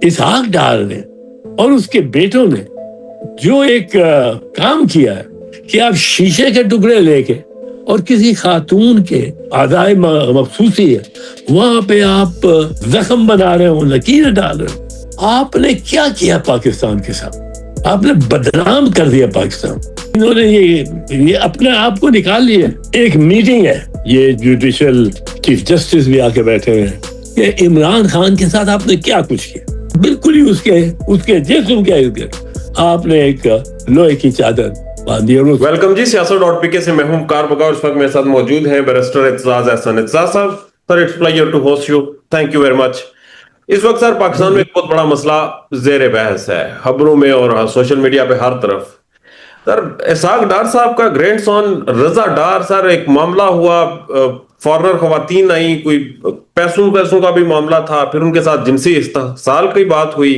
اسحاق ڈار نے اور اس کے بیٹوں نے جو ایک کام کیا ہے کہ آپ شیشے کے ٹکڑے لے کے اور کسی خاتون کے اعضائے مخصوصی ہے وہاں پہ آپ زخم بنا رہے ہو، لکیر ڈال رہے ہو، آپ نے کیا کیا پاکستان کے ساتھ؟ آپ نے بدنام کر دیا پاکستان. انہوں نے یہ اپنے آپ کو نکال لیا. ایک میٹنگ ہے، یہ جوڈیشل چیف جسٹس بھی آ کے بیٹھے ہیں کہ عمران خان کے ساتھ آپ نے کیا کچھ کیا. بالکل ہی اس کے جسم کے آپ نے ایک لوہے کی چادر باندھی. ویلکم جی سیاست.pk سے میں ہوں کار بکا. اس وقت میرے ساتھ موجود ہیں بیرسٹر اعتزاز احسن. اعتزاز صاحب، sir it's pleasure to host you. Thank you very much. اس وقت سر پاکستان میں ایک بہت بڑا مسئلہ زیر بحث ہے، خبروں میں اور سوشل میڈیا پہ ہر طرف. سر اسحاق ڈار صاحب کا گرینڈ سون رضا ڈار، سر ایک معاملہ ہوا، فارنر خواتین آئیں، کوئی پیسوں کا بھی معاملہ تھا، پھر ان کے ساتھ جنسی استحصال کی بات ہوئی.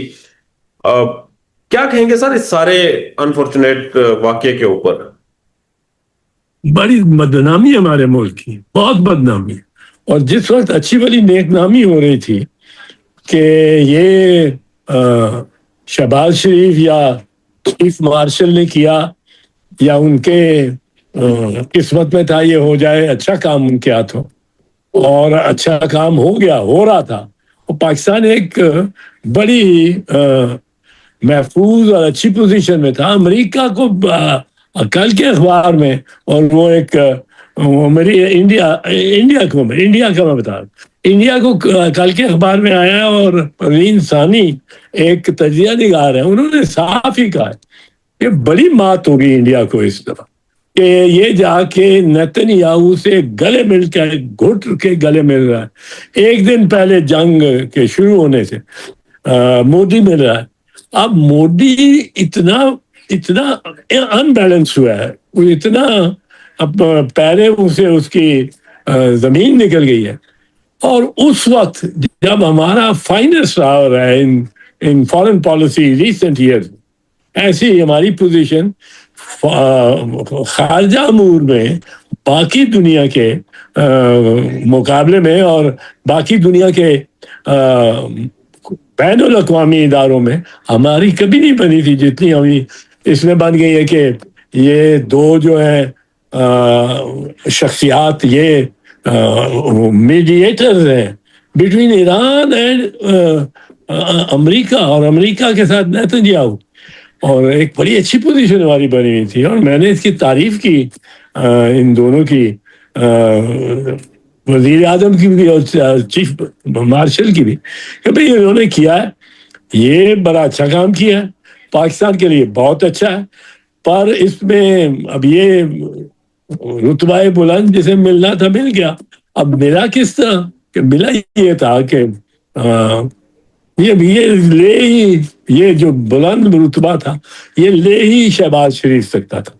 کیا کہیں گے سر اس سارے انفارچونیٹ واقعے کے اوپر؟ بڑی بدنامی ہمارے ملک کی، بہت بدنامی. اور جس وقت اچھی بڑی نیک نامی ہو رہی تھی کہ یہ شہباز شریف یا چیف مارشل نے کیا یا ان کے قسمت میں تھا یہ ہو جائے، اچھا کام ان کے ہاتھوں، اور اچھا کام ہو گیا، ہو رہا تھا. اور پاکستان ایک بڑی محفوظ اور اچھی پوزیشن میں تھا. امریکہ کو کل کے اخبار میں، اور وہ ایک میری انڈیا کا میں بتا رہا ہوں، انڈیا کو کل کے اخبار میں آیا، اور پروین ثانی ایک تجزیہ نگار ہے، انہوں نے صاف ہی کہا کہ بڑی مات ہوگی انڈیا کو اس دفعہ کہ یہ جا کے نیتن یاہو سے گلے مل کے گھٹ کے گلے مل رہا ہے. ایک دن پہلے جنگ کے شروع ہونے سے مودی مل رہا ہے. اب مودی اتنا ان بیلنس ہوا ہے، وہ اتنا اب پیرے سے اس کی زمین نکل گئی ہے. اور اس وقت جب ہمارا فائنسٹ رہا ہے ان فارن پالیسی ریسنٹ ایئرز، ایسی ہماری پوزیشن خارجہ امور میں باقی دنیا کے مقابلے میں اور باقی دنیا کے بین الاقوامی اداروں میں ہماری کبھی نہیں بنی تھی جتنی ہمیں اس میں بن گئی ہے. کہ یہ دو جو ہے شخصیات، یہ میڈیٹرز ہیں بٹوین ایران اینڈ امریکہ، اور امریکہ کے ساتھ نیتن یاہو، اور ایک بڑی اچھی پوزیشن ہماری بنی ہوئی تھی. اور میں نے اس کی تعریف کی ان دونوں کی، وزیر اعظم کی بھی اور چیف مارشل کی بھی، کہ بھئی انہوں نے کیا ہے، یہ بڑا اچھا کام کیا ہے، پاکستان کے لیے بہت اچھا ہے. پر اس میں اب یہ رتبہ بلند جسے ملنا تھا مل گیا. اب ملا کس طرح؟ کہ ملا یہ تھا کہ یہ جو بلند رتبہ تھا یہ لے ہی شہباز شریف سکتا تھا،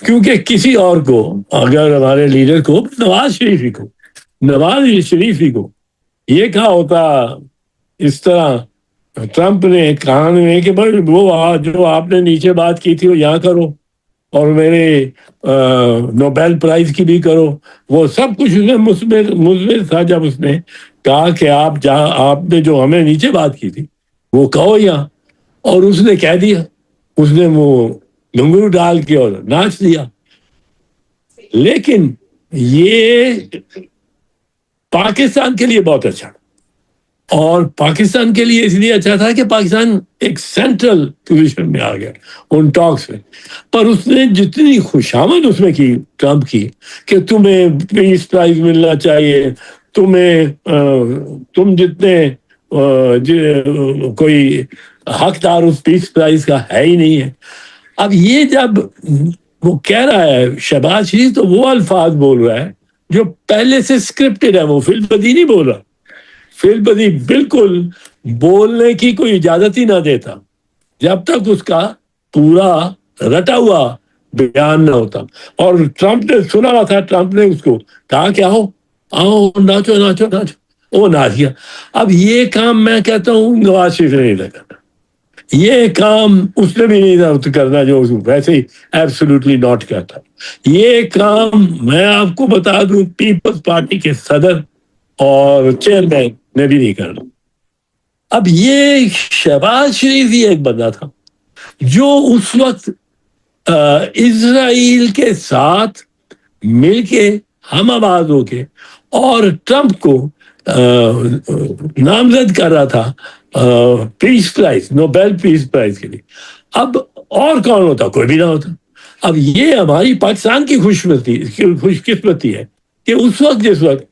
کیونکہ کسی اور کو، اگر ہمارے لیڈر کو، نواز شریف ہی کو یہ کہا ہوتا اس طرح ٹرمپ نے کہا ہے کہ بھائی وہ جو آپ نے نیچے بات کی تھی وہ یہاں کرو، اور میرے نوبیل پرائز کی بھی کرو، وہ سب کچھ اس میں مثبت تھا. جب اس نے کہا کہ آپ نے جو ہمیں نیچے بات کی تھی وہ کہو یہاں، اور اس نے کہہ دیا، اس نے وہ گھنگرو ڈال کے اور ناچ دیا. لیکن یہ پاکستان کے لیے بہت اچھا، اور پاکستان کے لیے اس لیے اچھا تھا کہ پاکستان ایک سینٹرل پوزیشن میں آ گیا ان ٹاکس میں. پر اس نے جتنی خوشامد اس میں کی ٹرمپ کی کہ تمہیں پیس پرائز ملنا چاہیے، تم جتنے کوئی حقدار اس پیس پرائز کا ہے ہی نہیں ہے. اب یہ جب وہ کہہ رہا ہے شہباز شریف، تو وہ الفاظ بول رہا ہے جو پہلے سے اسکرپٹڈ ہے، وہ فی البدی نہیں بول رہا. فی البدی بالکل بولنے کی کوئی اجازت ہی نہ دیتا جب تک اس کا پورا رٹا ہوا بیان نہ ہوتا. اور ٹرمپ نے سنا ہوا تھا، ٹرمپ نے اس کو کہا کہ آؤ ناچو ناچو ناچو، وہ ناچ گیا. اب یہ کام میں کہتا ہوں نواز شریف نے نہیں لگا، یہ کام اس نے بھی نہیں کرنا جو ویسے ہی ایبسولوٹلی ناٹ کرتا. یہ کام میں آپ کو بتا دوں پیپلز پارٹی کے صدر اور چیئرمین نے بھی نہیں کرنا. اب یہ شہباز شریف ہی ایک بندہ تھا جو اس وقت اسرائیل کے ساتھ مل کے ہم آواز ہو کے اور ٹرمپ کو نامزد کر رہا تھا پیس پرائز، نوبیل پیس پرائز کے لیے. اب اور کون ہوتا؟ کوئی بھی نہ ہوتا. اب یہ ہماری پاکستان کی خوش قسمتی ہے کہ اس وقت جس وقت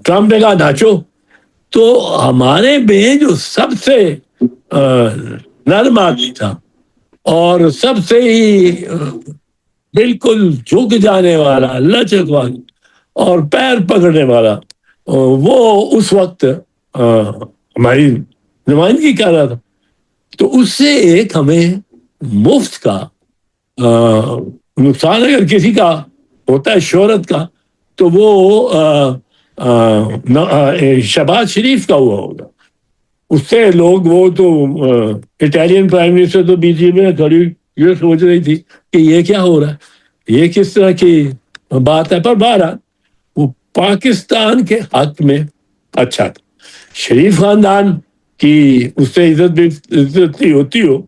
ٹرمپ نے کہا ناچو، تو ہمارے میں جو سب سے نرم آدمی تھا اور سب سے ہی بالکل جھک جانے والا، لچک والا اور پیر پکڑنے والا، وہ اس وقت ہماری نمائندگی کر رہا تھا. تو اس سے ایک ہمیں مفت کا نقصان اگر کسی کا ہوتا ہے شہرت کا، تو وہ شہباز شریف کا ہوا ہوگا. اس سے لوگ، وہ تو اٹالین پرائم منسٹر تو بی جے پی میں کھڑی یہ سوچ رہی تھی کہ یہ کیا ہو رہا ہے، یہ کس طرح کی بات ہے. پر بہرحال وہ پاکستان کے حق میں اچھا تھا. شریف خاندان کی اس سے عزت ہوتی ہو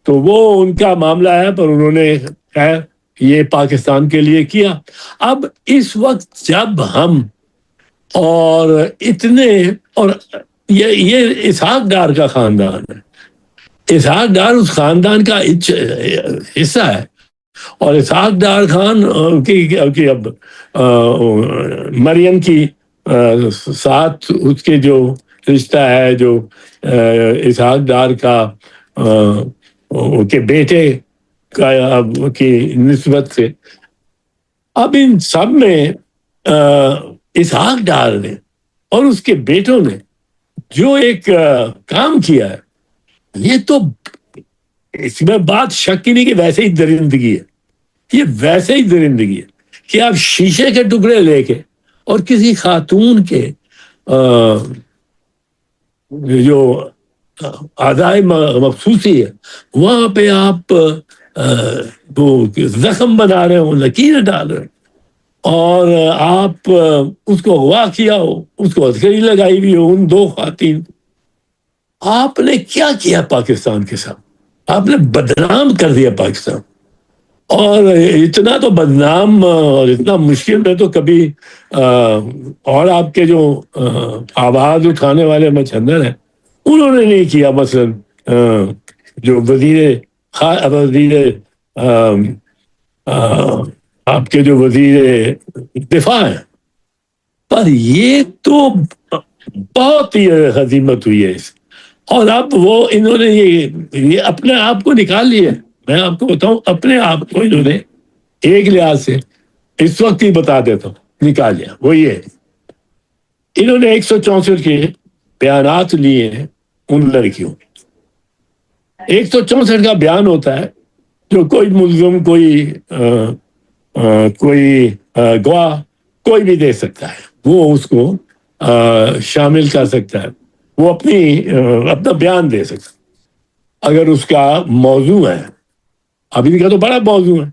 تو وہ ان کا معاملہ ہے، پر انہوں نے خیر یہ پاکستان کے لیے کیا. اب اس وقت جب ہم اور اتنے، اور یہ اسحاق ڈار کا خاندان ہے، اسحاق ڈار اس خاندان کا حصہ ہے، اور اسحاق ڈار خان کی اب مریم کی ساتھ اس کے جو رشتہ ہے، جو اسحاق ڈار کا کے بیٹے کا کی نسبت سے، اب ان سب میں اسحاق ڈار نے اور اس کے بیٹوں نے جو ایک کام کیا ہے، یہ تو اس میں بات شک ہی نہیں کہ ویسے ہی درندگی ہے. یہ ویسے ہی درندگی ہے کہ آپ شیشے کے ٹکڑے لے کے اور کسی خاتون کے جو اعضائے مخصوصی ہے وہاں پہ آپ وہ زخم بنا رہے ہو، لکیر ڈال رہے ہو، اور آپ اس کو اغوا کیا ہو، اس کو عسکری لگائی ہوئی ہو ان دو خواتین. آپ نے کیا کیا پاکستان کے ساتھ؟ آپ نے بدنام کر دیا پاکستان. اور اتنا تو بدنام اور اتنا مشکل میں تو کبھی اور آپ کے جو آواز اٹھانے والے مچھندر ہیں انہوں نے نہیں کیا. مثلا جو وزیر آپ کے جو وزیر دفاع ہیں، پر یہ تو بہت ہی ہزیمت ہوئی ہے اس. اور اب وہ انہوں نے یہ اپنے آپ کو نکال لیا. میں آپ کو بتاؤں، اپنے آپ کو انہوں نے ایک لحاظ سے اس وقت ہی بتا دیتا ہوں نکال لیا. وہ یہ انہوں نے 164 کے بیانات لیے ہیں ان لڑکیوں. 164 کا بیان ہوتا ہے جو کوئی ملزم، کوئی گواہ کوئی بھی دے سکتا ہے، وہ اس کو شامل کر سکتا ہے، وہ اپنا بیان دے سکتا ہے اگر اس کا موضوع ہے. ابھی کا تو بڑا موضوع ہے.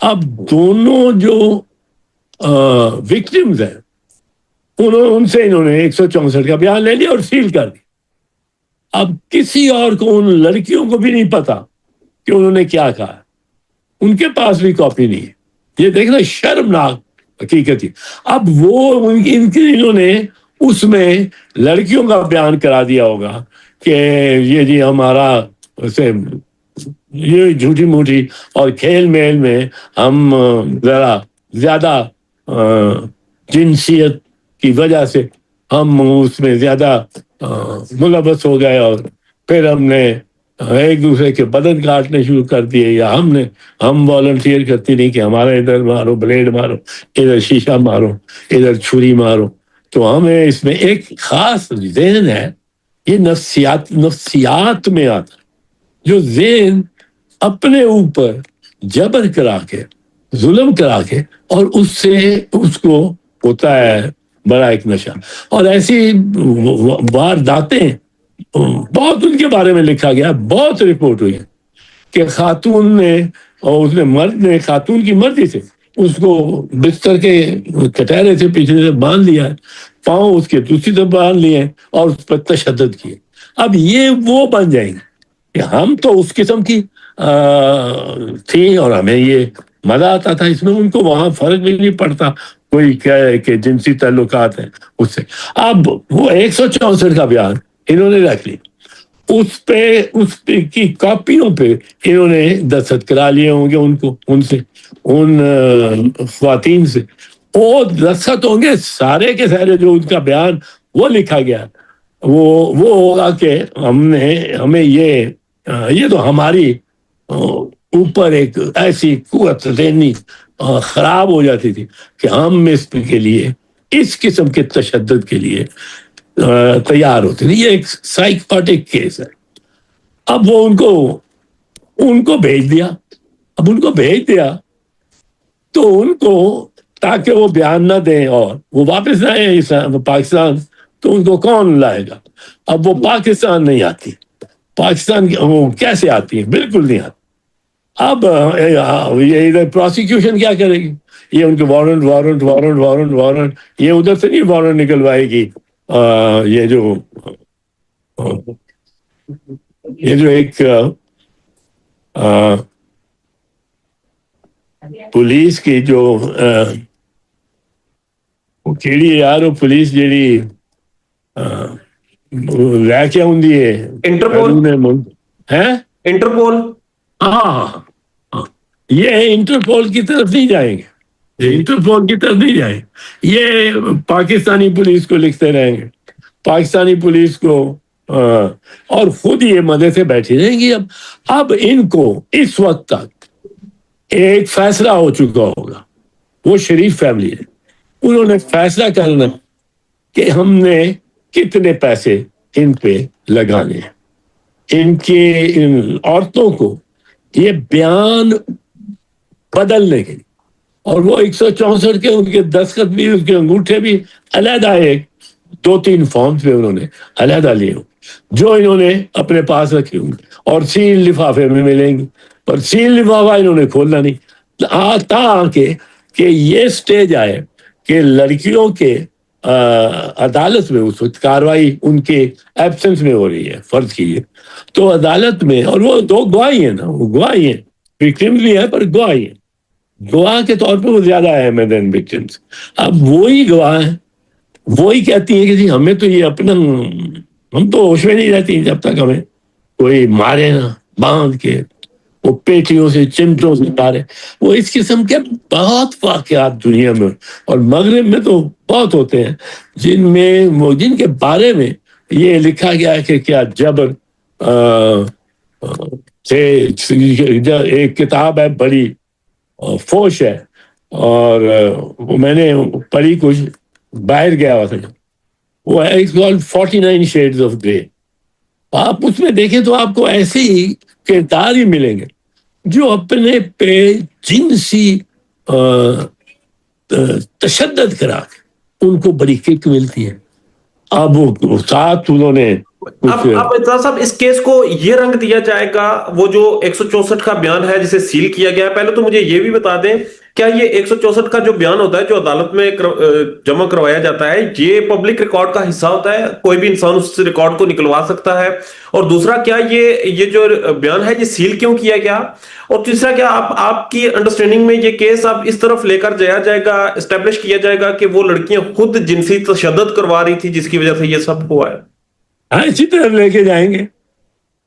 اب دونوں جو وکٹمز ہیں ان سے انہوں نے 164 کا بیان لے لیا اور سیل کر دیا. اب کسی اور کو، ان لڑکیوں کو بھی نہیں پتا کہ انہوں نے کیا کہا، ان کے پاس بھی کاپی نہیں ہے. یہ دیکھنا شرمناک حقیقت ہے. اب وہ انہوں نے اس میں لڑکیوں کا بیان کرا دیا ہوگا کہ یہ جی ہمارا یہ جھوٹی موٹی اور کھیل میل میں ہم ذرا زیادہ جنسیت کی وجہ سے ہم اس میں زیادہ ملوث ہو گئے، اور پھر ہم نے ایک دوسرے کے بدن کاٹنے شروع کر دیے، یا ہم والنٹیئر کرتی نہیں کہ ہمارا ادھر مارو بلیڈ مارو، ادھر شیشہ مارو، ادھر چھری مارو. تو ہمیں اس میں ایک خاص ذہن ہے، یہ نفسیات میں آتا ہے، جو ذہن اپنے اوپر جبر کرا کے، ظلم کرا کے، اور اس سے اس کو ہوتا ہے بڑا ایک نشہ. اور ایسی وارداتیں بہت ان کے بارے میں لکھا گیا، بہت رپورٹ ہوئی کہ خاتون نے، اور اس نے مرد نے خاتون کی مرضی سے اس کو بستر کے کٹہرے سے پیچھے سے باندھ لیا ہے, پاؤں اس کے دوسری طرف باندھ لیے ہیں اور اس پر تشدد کیے. اب یہ وہ بن جائیں گے کہ ہم تو اس قسم کی تھی اور ہمیں یہ مزہ آتا تھا اس میں, ان کو وہاں فرق بھی نہیں پڑتا کوئی کہے کہ جنسی تعلقات ہیں اس سے. اب وہ 164 کا بیان انہوں نے رکھ لی, اس پہ کی کاپیوں پہ انہوں نے دستخط کرا لیے ہوں گے ان سے, ان خواتین سے. وہ دستخط ہوں گے سارے کے سارے, جو ان کا بیان وہ لکھا گیا وہ ہوگا کہ ہمیں یہ تو ہماری اوپر ایک ایسی قوت ذہنی خراب ہو جاتی تھی کہ ہم اس کے لیے, اس قسم کے تشدد کے لیے تیار ہوتے تھے. یہ ایک سائیکوٹک کیس ہے. اب وہ ان کو بھیج دیا. اب ان کو بھیج دیا تو ان کو, تاکہ وہ بیان نہ دیں اور وہ واپس نہ آئے پاکستان, تو ان کو کون لائے گا؟ اب وہ پاکستان نہیں آتی. پاکستان وہ کیسے آتی ہے؟ بالکل نہیں آتی. اب یہ ادھر پروسیکیوشن کیا کرے گی؟ یہ ان کے وارنٹ یہ ادھر سے نہیں وارنٹ نکلوائے گی. یہ جو ایک پولیس کی جو کیڑی یار, وہ پولیس جیڑی رہ کے ہوندی ہے, انٹرپول ہے انٹرپول. ہاں, یہ انٹرپول کی طرف نہیں جائیں گے, انٹرپول کی طرف نہیں جائیں. یہ پاکستانی پولیس کو لکھتے رہیں گے, پاکستانی پولیس کو, اور خود یہ مزے سے بیٹھی رہیں گی. اب ان کو اس وقت تک ایک فیصلہ ہو چکا ہوگا, وہ شریف فیملی ہے, انہوں نے فیصلہ کرنا کہ ہم نے کتنے پیسے ان پہ لگانے ہیں. ان عورتوں کو یہ بیان بدلنے کے لیے, اور وہ 164 کے ان کے دستخط بھی, ان کے انگوٹھے بھی علیحدہ, ایک 2-3 فارمز پہ انہوں نے علیحدہ لیے ہوں جو انہوں نے اپنے پاس رکھے ہوں گے, اور سیل لفافے میں ملیں گی, پر سیل لفافہ انہوں نے کھولنا نہیں. تاکہ کہ یہ سٹیج آئے کہ لڑکیوں کے عدالت میں اس وقت کاروائی ان کے ایبسنس میں ہو رہی ہے, فرض کیجیے تو عدالت میں, اور وہ 2 گواہی ہیں نا, وہ گواہی ہیں, وکٹم بھی ہے پر گواہی ہیں, گواہ کے طور پہ وہ زیادہ اہم ہے دین وکٹمس. اب وہی گواہ ہیں, وہی کہتی ہیں کہ جی ہمیں تو یہ اپنا, ہم تو ہوش میں نہیں رہتی جب تک ہمیں کوئی مارے نا باندھ کے, وہ پیٹیوں سے چمٹوں سے مارے. وہ اس قسم کے بہت واقعات دنیا میں اور مغرب میں تو بہت ہوتے ہیں جن کے بارے میں یہ لکھا گیا ہے کہ کیا جبر سے. ایک کتاب ہے بڑی فوش ہے, اور وہ میں نے پڑھی, کچھ باہر گیا ہوا تھا, وہ ہے 49 Shades of Grey. آپ اس میں دیکھیں تو آپ کو ایسے ہی کردار ہی ملیں گے جو اپنے پہ جنسی تشدد کرا کے ان کو بڑی کک ملتی ہے. اب وہ ساتھ انہوں نے اب اعتراض صاحب, اس کیس کو یہ رنگ دیا جائے گا, وہ جو 164 کا بیان ہے جسے سیل کیا گیا ہے, پہلے تو مجھے یہ بھی بتا دیں کیا یہ 164 کا جو بیان ہوتا ہے جو عدالت میں جمع کروایا جاتا ہے, یہ پبلک ریکارڈ کا حصہ ہوتا ہے, کوئی بھی انسان اس ریکارڈ کو نکلوا سکتا ہے؟ اور دوسرا, کیا یہ جو بیان ہے یہ سیل کیوں کیا گیا؟ اور تیسرا, کیا آپ کی انڈرسٹینڈنگ میں یہ کیس اب اس طرف لے کر جایا جائے گا, اسٹیبلش کیا جائے گا کہ وہ لڑکیاں خود جنسی تشدد کروا رہی تھی جس کی وجہ سے یہ سب ہوا ہے؟ اسی طرف لے کے جائیں گے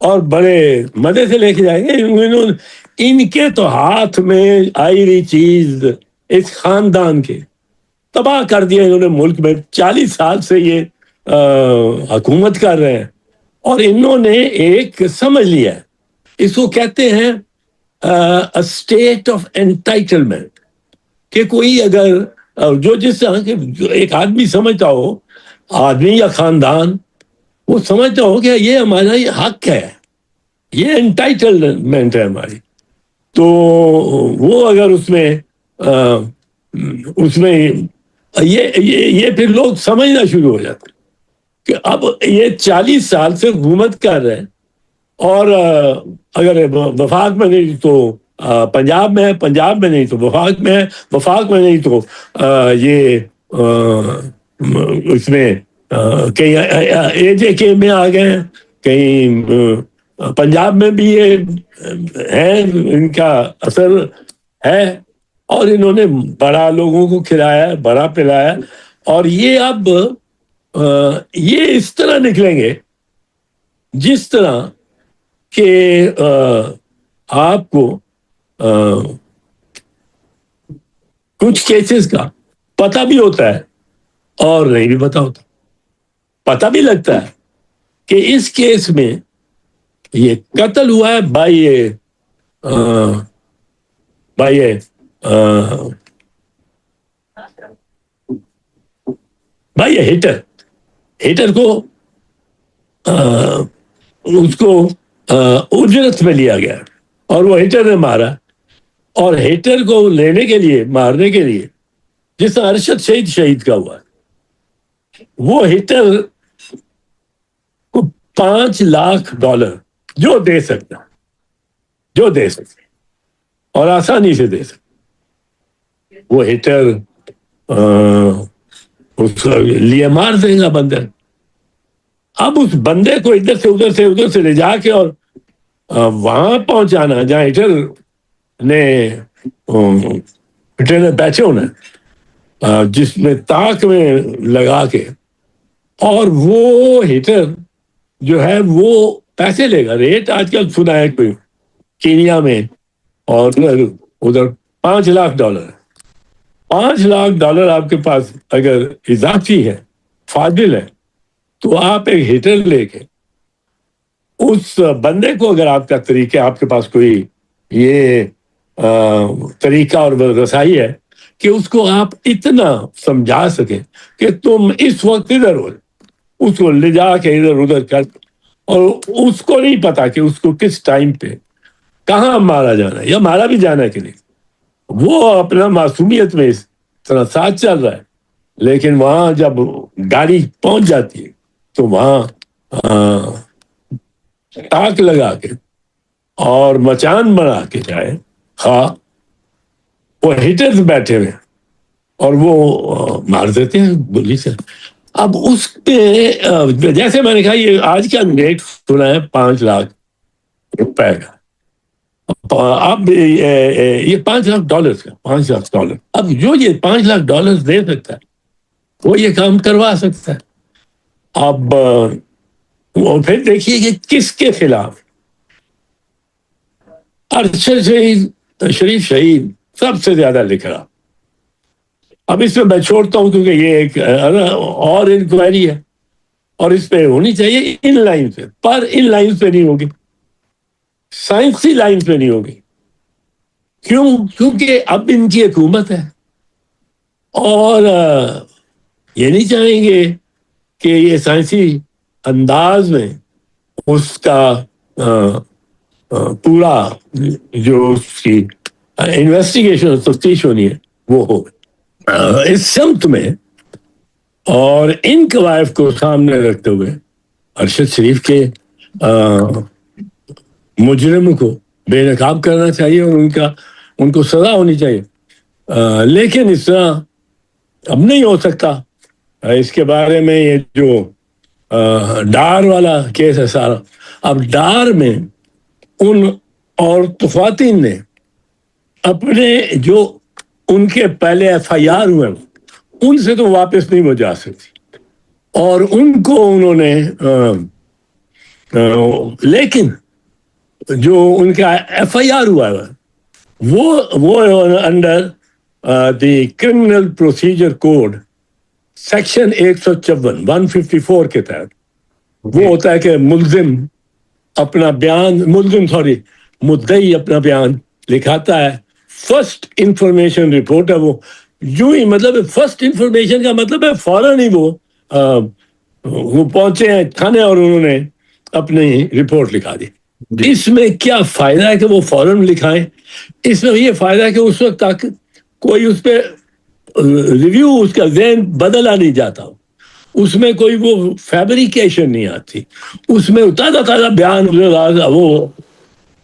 اور بڑے مزے سے لے کے جائیں گے. ان کے تو ہاتھ میں آئی رہی چیز اس خاندان کے تباہ کر دیا انہوں نے. ملک میں 40 سال سے یہ حکومت کر رہے ہیں, اور انہوں نے ایک سمجھ لیا ہے, اس کو کہتے ہیں اسٹیٹ آف انٹائٹلمنٹ, کہ کوئی اگر جو جس طرح کے ایک آدمی سمجھتا ہو, آدمی یا خاندان, وہ سمجھتا ہو کہ یہ ہمارا یہ حق ہے, یہ انٹائٹلمنٹ ہے ہماری, تو وہ اگر اس میں یہ پھر لوگ سمجھنا شروع ہو جاتے کہ اب یہ 40 سال سے حکومت کر رہے ہیں, اور اگر وفاق میں نہیں تو پنجاب میں ہے پنجاب میں نہیں تو وفاق میں ہے وفاق میں نہیں تو یہ اس میں کہیں اے جے کے میں آ گئے ہیں، کہیں پنجاب میں بھی یہ ہے، ان کا اثر ہے، اور انہوں نے بڑا لوگوں کو کھلایا بڑا پلایا، اور یہ اب یہ اس طرح نکلیں گے جس طرح کہ آپ کو کچھ کیسز کا پتہ بھی ہوتا ہے اور نہیں بھی پتہ ہوتا، پتہ بھی لگتا ہے کہ اس کیس میں یہ قتل ہوا ہے بائی ہیٹر کو اس کو اجرت میں لیا گیا اور وہ ہیٹر نے مارا، اور ہیٹر کو لینے کے لیے مارنے کے لیے جس طرح ارشد شہید کا ہوا وہ ہیٹر کو $5 لاکھ جو دے سکتے اور آسانی سے دے سکتے، وہ ہیٹر اس لیے مار دے گا بندے، اب اس بندے کو ادھر سے لے جا کے اور وہاں پہنچانا جہاں ہیٹر نے بیٹھے ہونا جس میں تاک میں لگا کے، اور وہ ہیٹر جو ہے وہ پیسے لے گا، ریٹ آج کل سنا ہے کوئی کینیا میں اور ادھر $5 لاکھ $5 لاکھ آپ کے پاس اگر اضافی ہے فاضل ہے تو آپ ایک ہیٹر لے کے اس بندے کو، اگر آپ کا طریقہ آپ کے پاس کوئی یہ طریقہ اور رسائی ہے کہ اس کو آپ اتنا سمجھا سکیں کہ تم اس وقت ادھر ہو، اس کو لے جا کے ادھر ادھر کر، اور اس کو نہیں پتا کہ اس کو کس ٹائم پہ کہاں مارا جانا ہے یا مارا بھی جانا ہے کہ نہیں، وہ اپنا معصومیت میں اس طرح ساتھ چل رہا ہے، لیکن وہاں جب گاڑی پہنچ جاتی ہے تو وہاں ٹاک لگا کے اور مچان بنا کے جائے، ہاں وہ ہیٹرز بیٹھے ہوئے اور وہ مار دیتے ہیں گولی سے۔ اب اس پہ جیسے میں نے کہا یہ آج کا ریٹ سنا ہے $5 لاکھ کا، اب یہ $5 لاکھ کا $5 لاکھ، اب جو یہ $5 لاکھ دے سکتا ہے وہ یہ کام کروا سکتا ہے۔ اب وہ پھر دیکھیے کہ کس کے خلاف، ارشد شریف شہید سب سے زیادہ لکھ رہا۔ اب اس میں چھوڑتا ہوں کیونکہ یہ ایک اور انکوائری ہے اور اس پہ ہونی چاہیے ان لائن پہ، پر ان لائن پہ نہیں ہوگی، سائنسی لائن پہ نہیں ہوگی۔ کیوں؟ کیونکہ اب ان کی حکومت ہے اور یہ نہیں چاہیں گے کہ یہ سائنسی انداز میں اس کا پورا جو اس کی انویسٹیگیشن تفتیش ہونی ہے وہ ہو اس سمت میں، اور ان قوائف کو سامنے رکھتے ہوئے ارشد شریف کے مجرم کو بے نقاب کرنا چاہیے اور ان کو سزا ہونی چاہیے، لیکن اس طرح اب نہیں ہو سکتا۔ اس کے بارے میں یہ جو ڈار والا کیس ہے سارا، اب ڈار میں ان عورت خواتین نے اپنے جو ان کے پہلے FIR ہوئے ان سے تو واپس نہیں وہ جا سکتی، اور ان کو انہوں نے لیکن جو ان کا FIR ہوا ہے وہ under the criminal procedure code section 154 کے تحت وہ ہوتا ہے کہ مدعی اپنا بیان لکھاتا ہے، فرسٹ انفارمیشن رپورٹ ہے، وہ یوں ہی مطلب فرسٹ انفارمیشن کا مطلب ہے فوراً ہی وہ پہنچے ہیں تھانے اور انہوں نے اپنی رپورٹ لکھا دی۔ اس میں کیا فائدہ ہے کہ وہ فوراً لکھائیں؟ اس میں یہ فائدہ ہے کہ اس وقت تک کوئی اس پہ ریویو، اس کا ذہن بدلا نہیں جاتا، اس میں کوئی وہ فیبریکیشن نہیں آتی، اس میں تازہ بیان وہ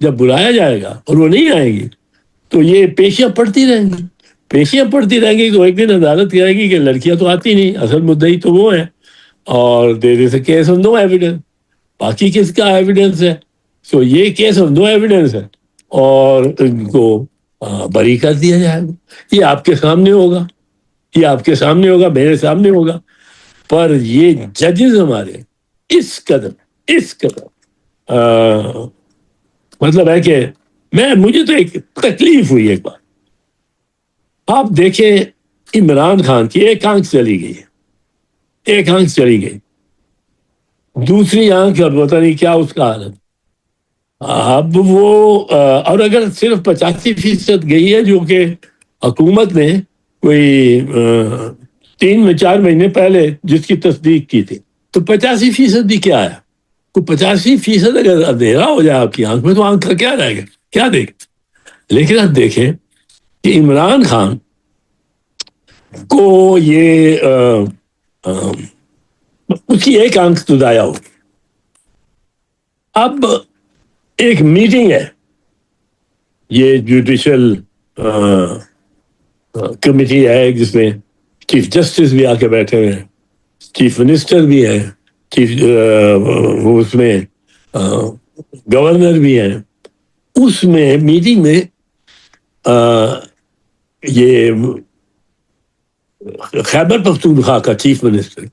جب بلایا جائے گا اور وہ نہیں آئے گی تو یہ پیشیاں پڑتی رہیں گی، پیشیاں پڑتی رہیں گی، تو ایک دن عدالت کہے گی کہ لڑکیاں تو آتی نہیں، اصل مدعی تو وہ ہے، اور there is a case of no evidence, باقی کس کا ایویڈنس ہے؟ تو یہ کیس آف نو ایویڈنس ہے اور ان کو بری کر دیا جائے گا. یہ آپ کے سامنے ہوگا، یہ آپ کے سامنے ہوگا، میرے سامنے ہوگا. پر یہ ججز ہمارے اس قدر مطلب ہے کہ مجھے تو ایک تکلیف ہوئی ایک بار. آپ دیکھیں عمران خان کی ایک آنکھ چلی گئی، ایک آنکھ چلی گئی، دوسری آنکھ اب پتہ نہیں کیا اس کا حالت. اب وہ اور اگر صرف 85% گئی ہے، جو کہ حکومت نے کوئی 3-4 مہینے پہلے جس کی تصدیق کی تھی، تو 85% بھی کیا ہے؟ تو 85% اگر اندھیرا ہو جائے آپ کی آنکھ میں تو آنکھ کا کیا رہے گا، کیا دیکھ. لیکن آپ دیکھیں کہ عمران خان کو یہ اس کی ایک آنکھ تو ضائع ہو. اب ایک میٹنگ ہے، یہ جوڈیشل کمیٹی ہے جس میں چیف جسٹس بھی آ کے بیٹھے ہوئے ہیں، چیف منسٹر بھی ہے، چیف اس میں گورنر بھی ہیں. اس میں میٹنگ میں یہ خیبر پختونخوا کا چیف منسٹر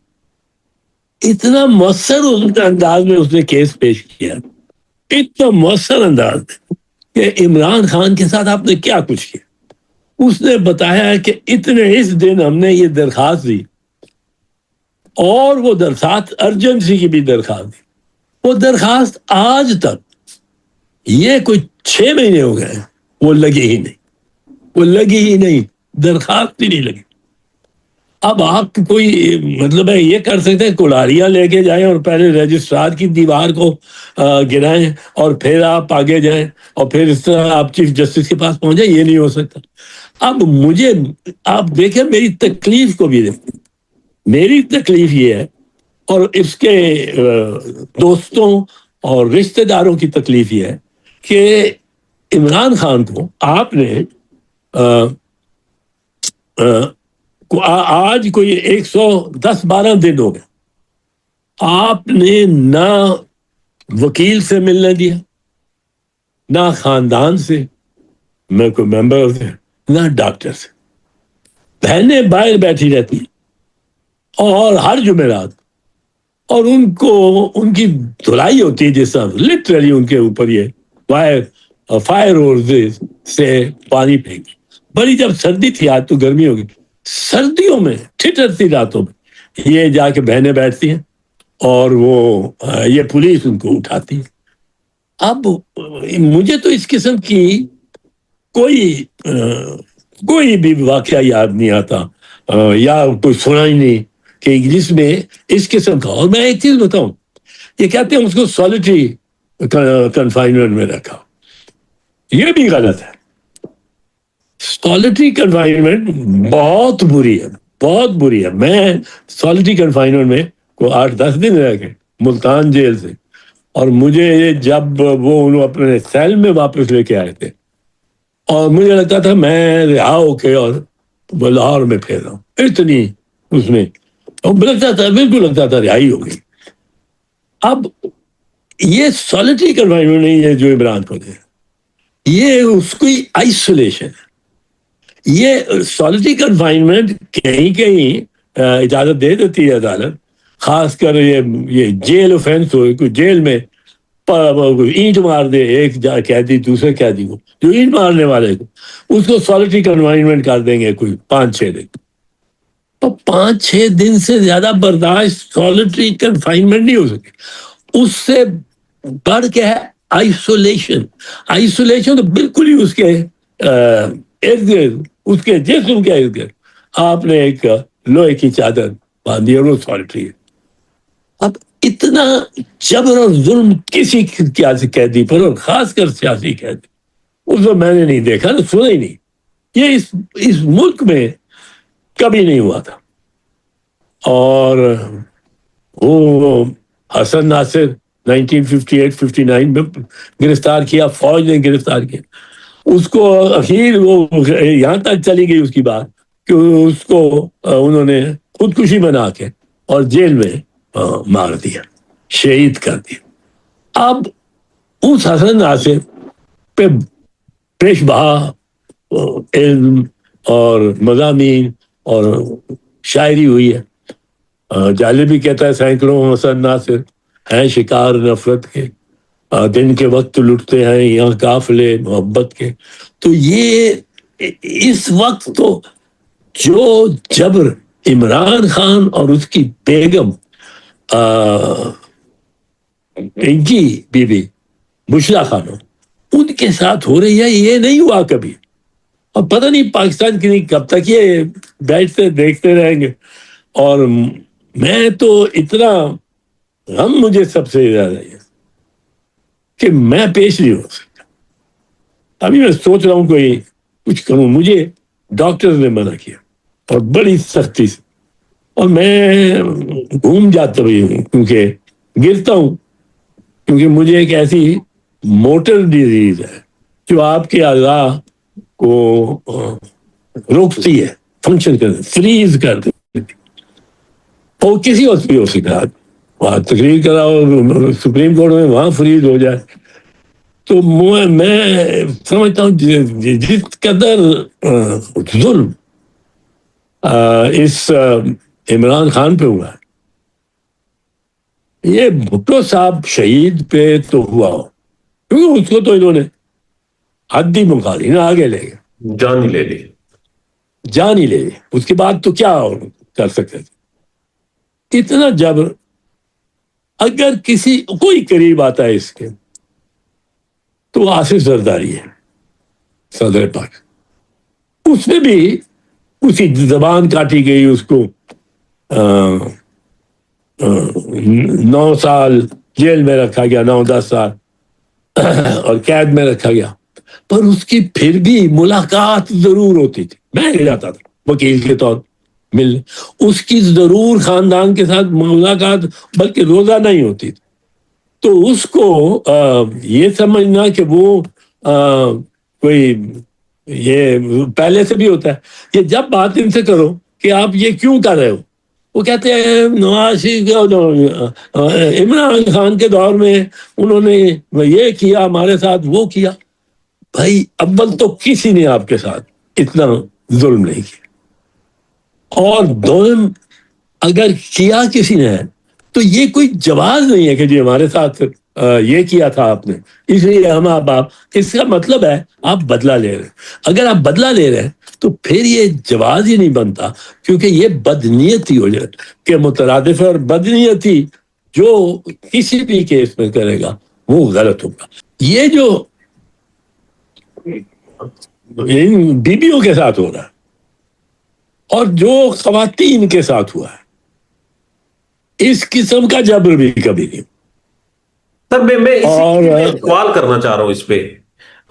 اتنا مؤثر انداز میں اس نے کیس پیش کیا، اتنا مؤثر انداز کہ عمران خان کے ساتھ آپ نے کیا کچھ کیا. اس نے بتایا ہے کہ اس دن ہم نے یہ درخواست دی، اور وہ درخواست ارجنسی کی بھی درخواست دی. وہ درخواست آج تک، یہ کوئی 6 مہینے ہو گئے، وہ لگی ہی نہیں، درخواست ہی نہیں لگی. اب آپ کوئی مطلب ہے یہ کر سکتے ہیں کلاڑیاں لے کے جائیں اور پہلے رجسٹرار کی دیوار کو گرائیں اور پھر آپ آگے جائیں اور پھر اس طرح آپ چیف جسٹس کے پاس پہنچیں؟ یہ نہیں ہو سکتا. اب مجھے آپ دیکھیں میری تکلیف کو بھی دیکھیں، میری تکلیف یہ ہے اور اس کے دوستوں اور رشتہ داروں کی تکلیف یہ ہے کہ عمران خان کو آپ نے آج کوئی 110-12 دن ہو گئے، آپ نے نہ وکیل سے ملنے دیا، نہ خاندان سے، میں کوئی ممبر سے، نہ ڈاکٹر سے. بہنیں باہر بیٹھی رہتی اور ہر جمعرات، اور ان کو ان کی دھلائی ہوتی ہے جس طرح لٹرلی ان کے اوپر یہ فائر ہورسز سے پانی پھینکی. بڑی جب سردی تھی، آج تو گرمی ہوگی، سردیوں میں ٹھٹرتی راتوں میں یہ جا کے بہنیں بیٹھتی ہیں اور وہ یہ پولیس ان کو اٹھاتی ہے. اب مجھے تو اس قسم کی کوئی بھی واقعہ یاد نہیں آتا یا کوئی سنا ہی نہیں کہ جس میں اس قسم کا. اور میں ایک چیز بتاؤں، یہ کہتے ہیں اس کو سالیٹری کنفائنمنٹ میں رکھا، یہ بھی غلط ہے. سالیٹری کنفائنمنٹ بہت بری ہے، بہت بری ہے. میں سالیٹری کنفائنمنٹ میں کو 8-10 دن رہ گئے ملتان جیل سے، اور مجھے جب وہ اپنے سیل میں واپس لے کے آئے تھے اور مجھے لگتا تھا میں رہا ہو کے اور لاہور میں پھیر رہا ہوں، اتنی اس میں لگتا تھا، بالکل لگتا تھا رہائی ہو گئی. اب یہ سالیٹری کنفائنمنٹ نہیں ہے جو عمران کو دے، یہ اس کی آئسولیشن ہے. یہ سالیٹری کنفائنمنٹ کہیں اجازت دے دیتی ہے عدالت، خاص کر یہ جیل اوفینس ہو، کوئی جیل میں اینٹ مار دے ایک قیدی دوسرے قیدی کو، جو اینٹ مارنے والے کو، اس کو سالیٹری کنفائنمنٹ کر دیں گے کوئی 5-6 دن. تو 5-6 دن سے زیادہ برداشت سالیٹری کنفائنمنٹ نہیں ہو سکتی. اس سے بڑھ کے ہے آئسولیشن تو بالکل ہی اس کے ارد گرد، اس کے جسم کے ارد گرد آپ نے ایک لوہے کی چادر باندھی اور وہ سالیٹری ہے. اب اتنا جبر اور ظلم کسی قیدی پر، اور خاص کر سیاسی قیدی، اس کو میں نے نہیں دیکھا، سنا ہی نہیں. یہ اس ملک میں کبھی نہیں ہوا تھا. اور وہ حسن ناصر 1958-59 میں گرفتار کیا، فوج نے گرفتار کیا اس کو. اخیر وہ یہاں تک چلی گئی اس کی بات کہ اس کو انہوں نے خودکشی بنا کے اور جیل میں مار دیا، شہید کر دیا. اب اس حسن ناصر پہ پیش بہا علم اور مضامین اور شاعری ہوئی ہے. جالبی کہتا ہے سینکڑوں حسن ناصر ہیں شکار نفرت کے، دن کے وقت لٹتے ہیں یہاں قافلے محبت کے. تو یہ اس وقت تو جو جبر عمران خان اور اس کی بیگم ان کی بیوی بشرا خانم ان کے ساتھ ہو رہی ہے، یہ نہیں ہوا کبھی. اور پتہ نہیں پاکستان کی نہیں کب تک یہ بیٹھتے دیکھتے رہیں گے. اور میں تو اتنا غم مجھے سب سے زیادہ ہے کہ میں پیش نہیں ہو سکتا. ابھی میں سوچ رہا ہوں کوئی کچھ کروں. مجھے ڈاکٹر نے منع کیا اور بڑی سختی سے، اور میں گھوم جاتا بھی ہوں کیونکہ گرتا ہوں، کیونکہ مجھے ایک ایسی موٹر ڈیزیز ہے جو آپ کے اعضاء کو روکتی ہے فنکشن کرنے، فریز کر دیتی. اور کسی وقت بھی ہو سکتا ہے وہاں تقریر کراؤ سپریم کورٹ میں، وہاں فریز ہو جائے. تو میں سمجھتا ہوں جس قدر ظلم اس عمران خان پہ ہوا ہے، یہ بھٹو صاحب شہید پہ تو ہوا ہو، کیونکہ اس کو تو انہوں نے حد ہی مخالی نہ آگے لے گئے، جان ہی لے لی. جان ہی لے لی. اس کے بعد تو کیا کر سکتے تھے؟ اتنا جبر. اگر کسی کوئی قریب آتا ہے اس کے تو آصف زرداری ہے صدر پاک. اس میں بھی اسی زبان کاٹی گئی، اس کو 9 سال جیل میں رکھا گیا، 9-10 سال اور قید میں رکھا گیا. پر اس کی پھر بھی ملاقات ضرور ہوتی تھی. میں جاتا تھا وکیل کے طور مل، اس کی ضرور خاندان کے ساتھ ملاقات، بلکہ روزہ نہیں ہوتی تھی. تو اس کو یہ سمجھنا کہ وہ کوئی یہ پہلے سے بھی ہوتا ہے. یہ جب بات ان سے کرو کہ آپ یہ کیوں کر رہے ہو، وہ کہتے ہیں نواز شریف عمران خان کے دور میں انہوں نے یہ کیا ہمارے ساتھ، وہ کیا. بھائی اول تو کسی نے آپ کے ساتھ اتنا ظلم نہیں کیا، اور دوم اگر کیا کسی نے تو یہ کوئی جواز نہیں ہے کہ جی ہمارے ساتھ یہ کیا تھا آپ نے اس لیے ہم آپ اس کا مطلب ہے آپ بدلہ لے رہے ہیں. اگر آپ بدلہ لے رہے ہیں تو پھر یہ جواز ہی نہیں بنتا، کیونکہ یہ بدنیتی ہو جائے کہ مترادف ہے، اور بدنیتی جو کسی بھی کیس میں کرے گا وہ غلط ہوگا. یہ جو ان بیویوں کے ساتھ ہو رہا ہے اور جو خواتین کے ساتھ ہوا ہے، اس قسم کا جبر بھی کبھی نہیں. سر میں سوال کرنا چاہ رہا ہوں اس پہ.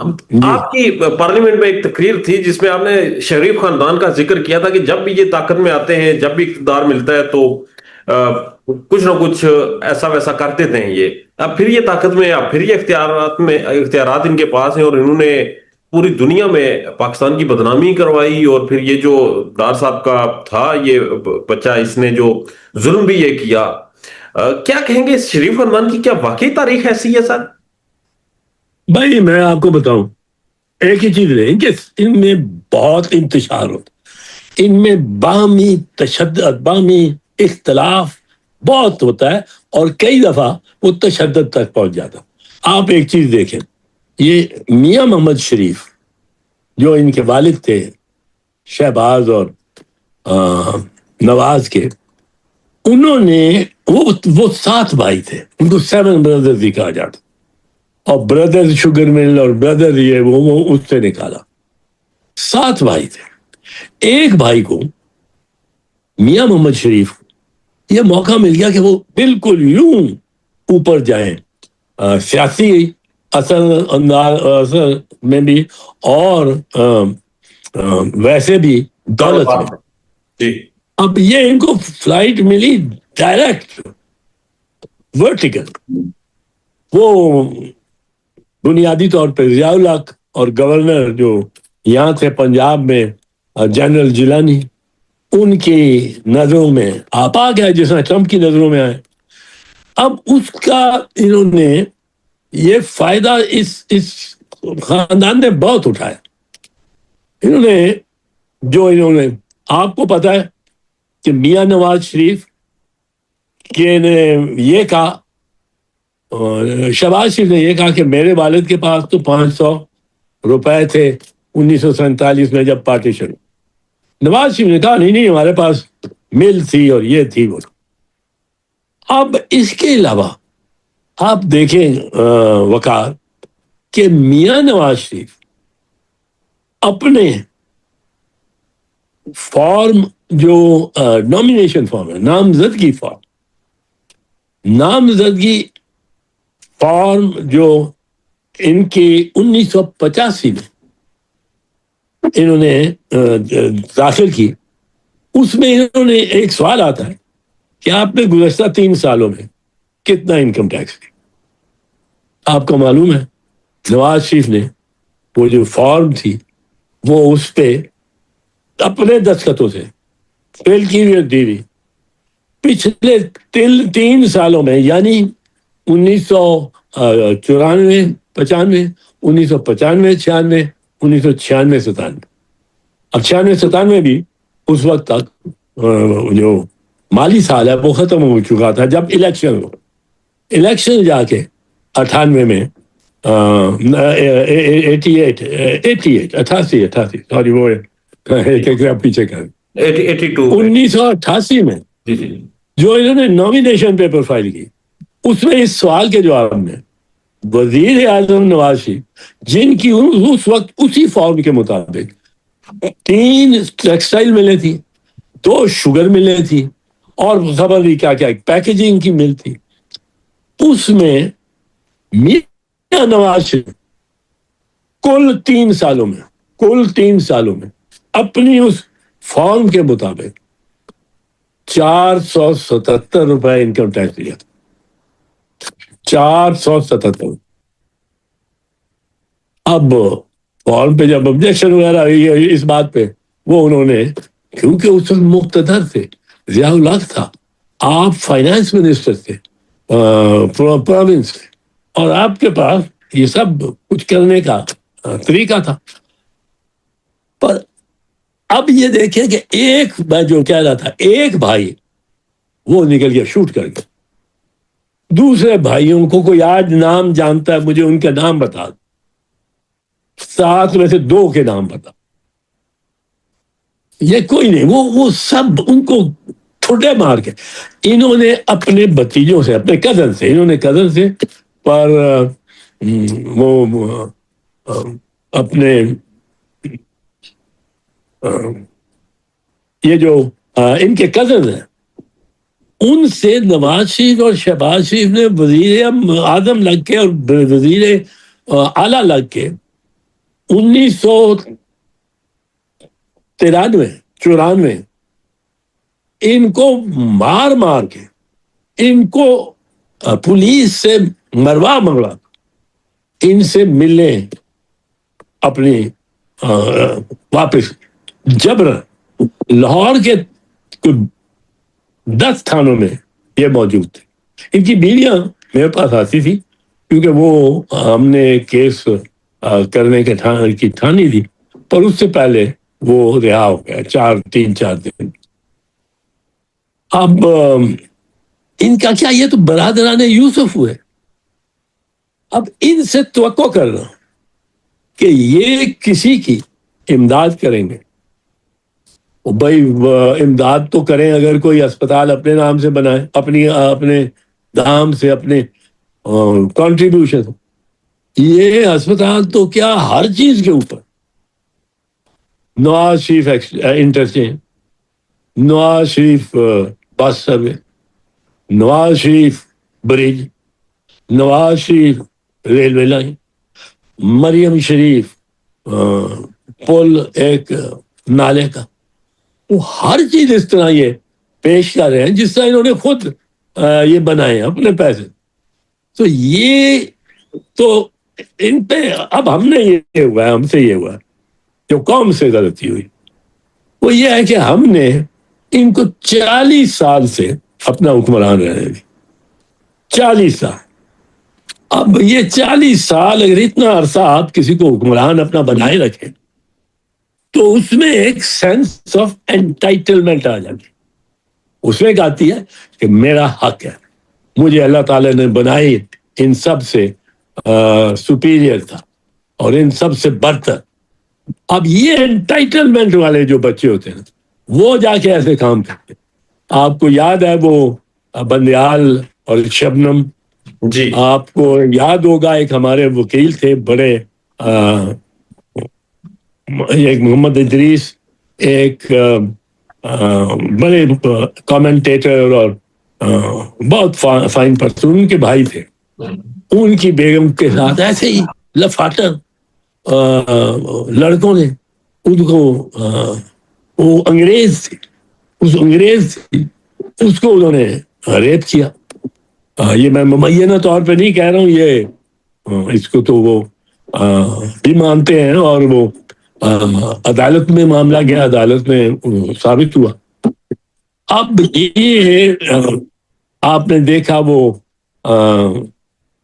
آپ کی پارلیمنٹ میں ایک تقریر تھی جس میں آپ نے شریف خاندان کا ذکر کیا تھا کہ جب بھی یہ طاقت میں آتے ہیں، جب بھی اقتدار ملتا ہے تو کچھ نہ کچھ ایسا ویسا کرتے تھے یہ. اب پھر یہ طاقت میں، اب پھر یہ اختیارات ان کے پاس ہیں، اور انہوں نے پوری دنیا میں پاکستان کی بدنامی کروائی. اور پھر یہ جو ڈار صاحب کا تھا یہ بچہ، اس نے جو ظلم بھی یہ کیا، کیا کہیں گے اس شریف خاندان کی کیا واقعی تاریخ ایسی ہے سر؟ بھائی میں آپ کو بتاؤں ایک ہی چیز رہے کہ ان میں بہت انتشار ہوتا، ان میں باہمی تشدد، باہمی اختلاف بہت ہوتا ہے، اور کئی دفعہ وہ تشدد تک پہنچ جاتا. آپ ایک چیز دیکھیں، یہ میاں محمد شریف جو ان کے والد تھے شہباز اور نواز کے، انہوں نے وہ 7 بھائی تھے، ان کو 7 بردرز بھی کہا جاتا، اور بردر شوگر مل اور بردر یہ وہ اس سے نکالا. 7 بھائی تھے. ایک بھائی کو میاں محمد شریف یہ موقع مل گیا کہ وہ بالکل یوں اوپر جائیں سیاسی اثر میں بھی اور ویسے بھی دولت میں. جی اب یہ ان کو فلائٹ ملی ڈائریکٹ ورٹیکل، وہ بنیادی طور پہ ضیاء الحق اور گورنر جو یہاں تھے پنجاب میں جنرل جیلانی، ان کی نظروں میں آپ آ گیا جس طرح ٹرمپ کی نظروں میں آئے. اب اس کا انہوں نے یہ فائدہ اس خاندان نے بہت اٹھایا. انہوں نے آپ کو پتا ہے کہ میاں نواز شریف کے نے یہ کہا، شہباز شریف نے یہ کہا کہ میرے والد کے پاس تو 500 روپے تھے 1947 میں جب پارٹیشن. نواز شریف نے کہا نہیں ہمارے پاس مل تھی اور یہ تھی وہ. اب اس کے علاوہ آپ دیکھیں وقار کہ میاں نواز شریف اپنے فارم جو نامینیشن فارم ہے، نامزدگی فارم جو ان کی 1985 میں انہوں نے داخل کی، اس میں انہوں نے ایک سوال آتا ہے کہ آپ نے گزشتہ 3 سالوں میں کتنا انکم ٹیکس دیا. آپ کو معلوم ہے نواز شریف نے وہ جو فارم تھی وہ اس پہ اپنے دستخطوں سے فل کی ہوئی پچھلے 3 سالوں میں، یعنی 1994 95 1995 96 1996 97. اب 96 97 بھی اس وقت تک جو مالی سال ہے وہ ختم ہو چکا تھا جب الیکشن جا کے 98 میں 88 سوری وہ پیچھے کر 1988 میں جو انہوں نے نامینیشن پیپر فائل کی، اس میں اس سوال کے جواب میں وزیر اعظم نواز شریف، جن کی اس وقت اسی فارم کے مطابق 3 ٹیکسٹائل ملیں تھی، 2 شوگر ملیں تھی اور خبر نہیں کیا پیکیجنگ کی مل تھی، اس میں میاں نواز شریف کل 3 سالوں میں اپنی اس فارم کے مطابق 477 روپے انکم ٹیکس دیا تھا. 477. اب فارم پہ جب آبجیکشن وغیرہ ہوئی اس بات پہ، وہ انہوں نے، کیونکہ اس وقت مقتدر تھے، ضیاء الحق تھا، آپ فائنانس منسٹر تھے پروونس سے، اور آپ کے پاس یہ سب کچھ کرنے کا طریقہ تھا. پر اب یہ دیکھیں کہ میں جو کہہ رہا تھا، ایک بھائی وہ نکل گیا، شوٹ کر گیا. دوسرے بھائیوں کو کوئی آج نام جانتا ہے مجھے ان کا نام بتا، 7 میں سے 2 کے نام بتا. یہ کوئی نہیں، وہ سب ان کو ٹھوٹے مار کے انہوں نے اپنے بتیجوں سے، اپنے کزن سے پر وہ اپنے یہ جو ان کے کزن ہیں ان سے نواز شریف اور شہباز شریف نے وزیر اعظم لگ کے اور وزیر اعلیٰ لگ کے 1993-94 ان کو مار کے ان کو پولیس سے مروا ان سے ملنے اپنی واپس جبر لاہور کے 10 تھانوں میں یہ موجود تھے. ان کی بیویاں میرے پاس آتی تھی کیونکہ وہ ہم نے کیس کرنے کی ٹھانی تھی، پر اس سے پہلے وہ رہا ہو گیا 3-4 دن. اب ان کا کیا، یہ تو برادران یوسف ہوئے. اب ان سے توقع کرنا کہ یہ کسی کی امداد کریں گے، بھائی امداد تو کریں، اگر کوئی اسپتال اپنے نام سے بنائے، اپنے دام سے، اپنے کنٹریبیوشن، یہ اسپتال تو کیا ہر چیز کے اوپر Nawaz Sharif interchange, Nawaz Sharif bus service, Nawaz Sharif برج، نواز شریف ریلوے لائن، مریم شریف پل ایک نالے کا، وہ ہر چیز اس طرح یہ پیش کر رہے ہیں جس طرح انہوں نے خود یہ بنائے ہیں اپنے پیسے. تو یہ تو ان پہ اب ہم نے یہ ہوا ہے، ہم سے یہ ہوا ہے، جو قوم سے غلطی ہوئی وہ یہ ہے کہ ہم نے ان کو 40 سال سے اپنا حکمران رہنے دی، 40 سال. اب یہ 40 سال اگر اتنا عرصہ آپ کسی کو حکمران اپنا بنائے رکھیں تو اس میں ایک سینس آف انٹائٹلمنٹ آ جاتی، اس میں ایک آتی ہے کہ میرا حق ہے، مجھے اللہ تعالیٰ نے بنائی ان سب سے سپیریئر تھا اور ان سب سے برتر. اب یہ انٹائٹلمنٹ والے جو بچے ہوتے ہیں وہ جا کے ایسے کام کرتے ہیں. آپ کو یاد ہے وہ بندیال اور شبنم، جی آپ کو یاد ہوگا ایک ہمارے وکیل تھے بڑے، ایک محمد ادریس، ایک بڑے کامنٹیٹر اور بہت فائن پرسن، ان کے بھائی تھے. ان کی بیگم کے ساتھ ایسے ہی لفاٹر لڑکوں نے ان کو، وہ انگریز تھے، اس انگریز اس کو انہوں نے ریپ کیا. یہ میں مبینہ طور پہ نہیں کہہ رہا ہوں، یہ اس کو تو وہ بھی مانتے ہیں اور وہ عدالت میں معاملہ گیا، عدالت میں ثابت ہوا. اب یہ آپ نے دیکھا وہ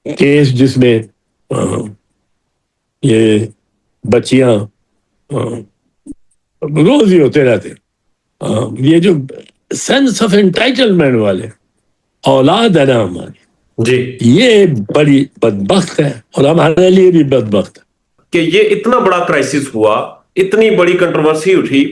کیس جس میں یہ بچیاں روز ہی ہوتے رہتے، یہ جو سینس آف انٹائٹلمنٹ والے اولاد ہے نا ہماری، جی یہ بڑی بدبخت ہے اور ہمارے لیے بھی بدبخت ہے کہ یہ اتنا بڑا کرائسس ہوا، اتنی بڑی کنٹروورسی اٹھی.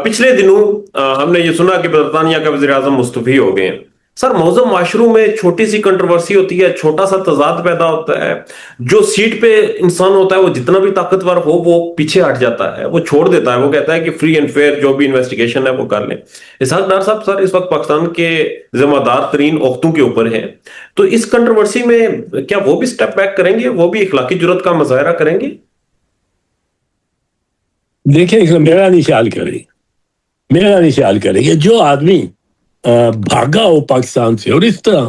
پچھلے دنوں ہم نے یہ سنا کہ برطانیہ کا وزیر اعظم مستعفی ہو گئے ہیں. سر معظم معاشروں میں چھوٹی سی کنٹروورسی ہوتی ہے، چھوٹا سا تضاد پیدا ہوتا ہے، جو سیٹ پہ انسان ہوتا ہے وہ جتنا بھی طاقتور ہو وہ پیچھے ہٹ جاتا ہے، وہ چھوڑ دیتا ہے، وہ کہتا ہے کہ فری اینڈ فیئر جو بھی انویسٹیگیشن ہے وہ کر لیں. اسحاق ڈار صاحب، سر اس وقت پاکستان کے ذمہ دار ترین عہدوں کے اوپر ہیں، تو اس کنٹروورسی میں کیا وہ بھی سٹیپ بیک کریں گے، وہ بھی اخلاقی جرات کا مظاہرہ کریں گے؟ دیکھیں میرا نہیں خیال کرے، میرا نہیں خیال کرے کہ جو آدمی بھاگا ہو پاکستان سے اور اس طرح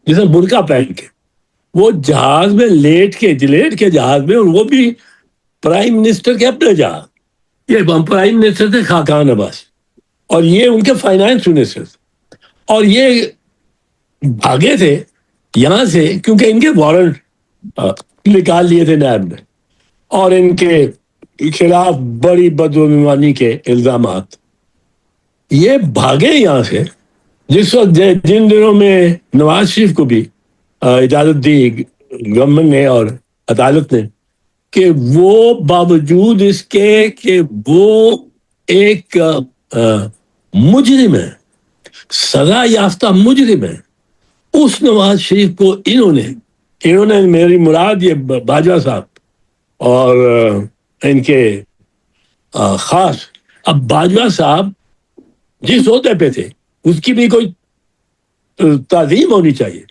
جیسے برقع پہن کے وہ جہاز میں لیٹ کے جہاز میں، اور وہ بھی پرائم منسٹر کے اپنے جہاز، یہ پرائم منسٹر تھے خاقان عباس اور یہ ان کے فائنانس منسٹر، اور یہ بھاگے تھے یہاں سے کیونکہ ان کے وارنٹ نکال لیے تھے نیب نے اور ان کے خلاف بڑی بدعنوانی کے الزامات. یہ بھاگے یہاں سے جس وقت جن دنوں میں نواز شریف کو بھی اجازت دی گورنمنٹ نے اور عدالت نے کہ وہ باوجود اس کے کہ وہ ایک مجرم ہے، سزا یافتہ مجرم ہے، اس نواز شریف کو انہوں نے میری مراد یہ باجوہ صاحب اور ان کے خاص، اب باجوہ صاحب جس عہدے پہ تھے اس کی بھی کوئی تعظیم ہونی چاہیے،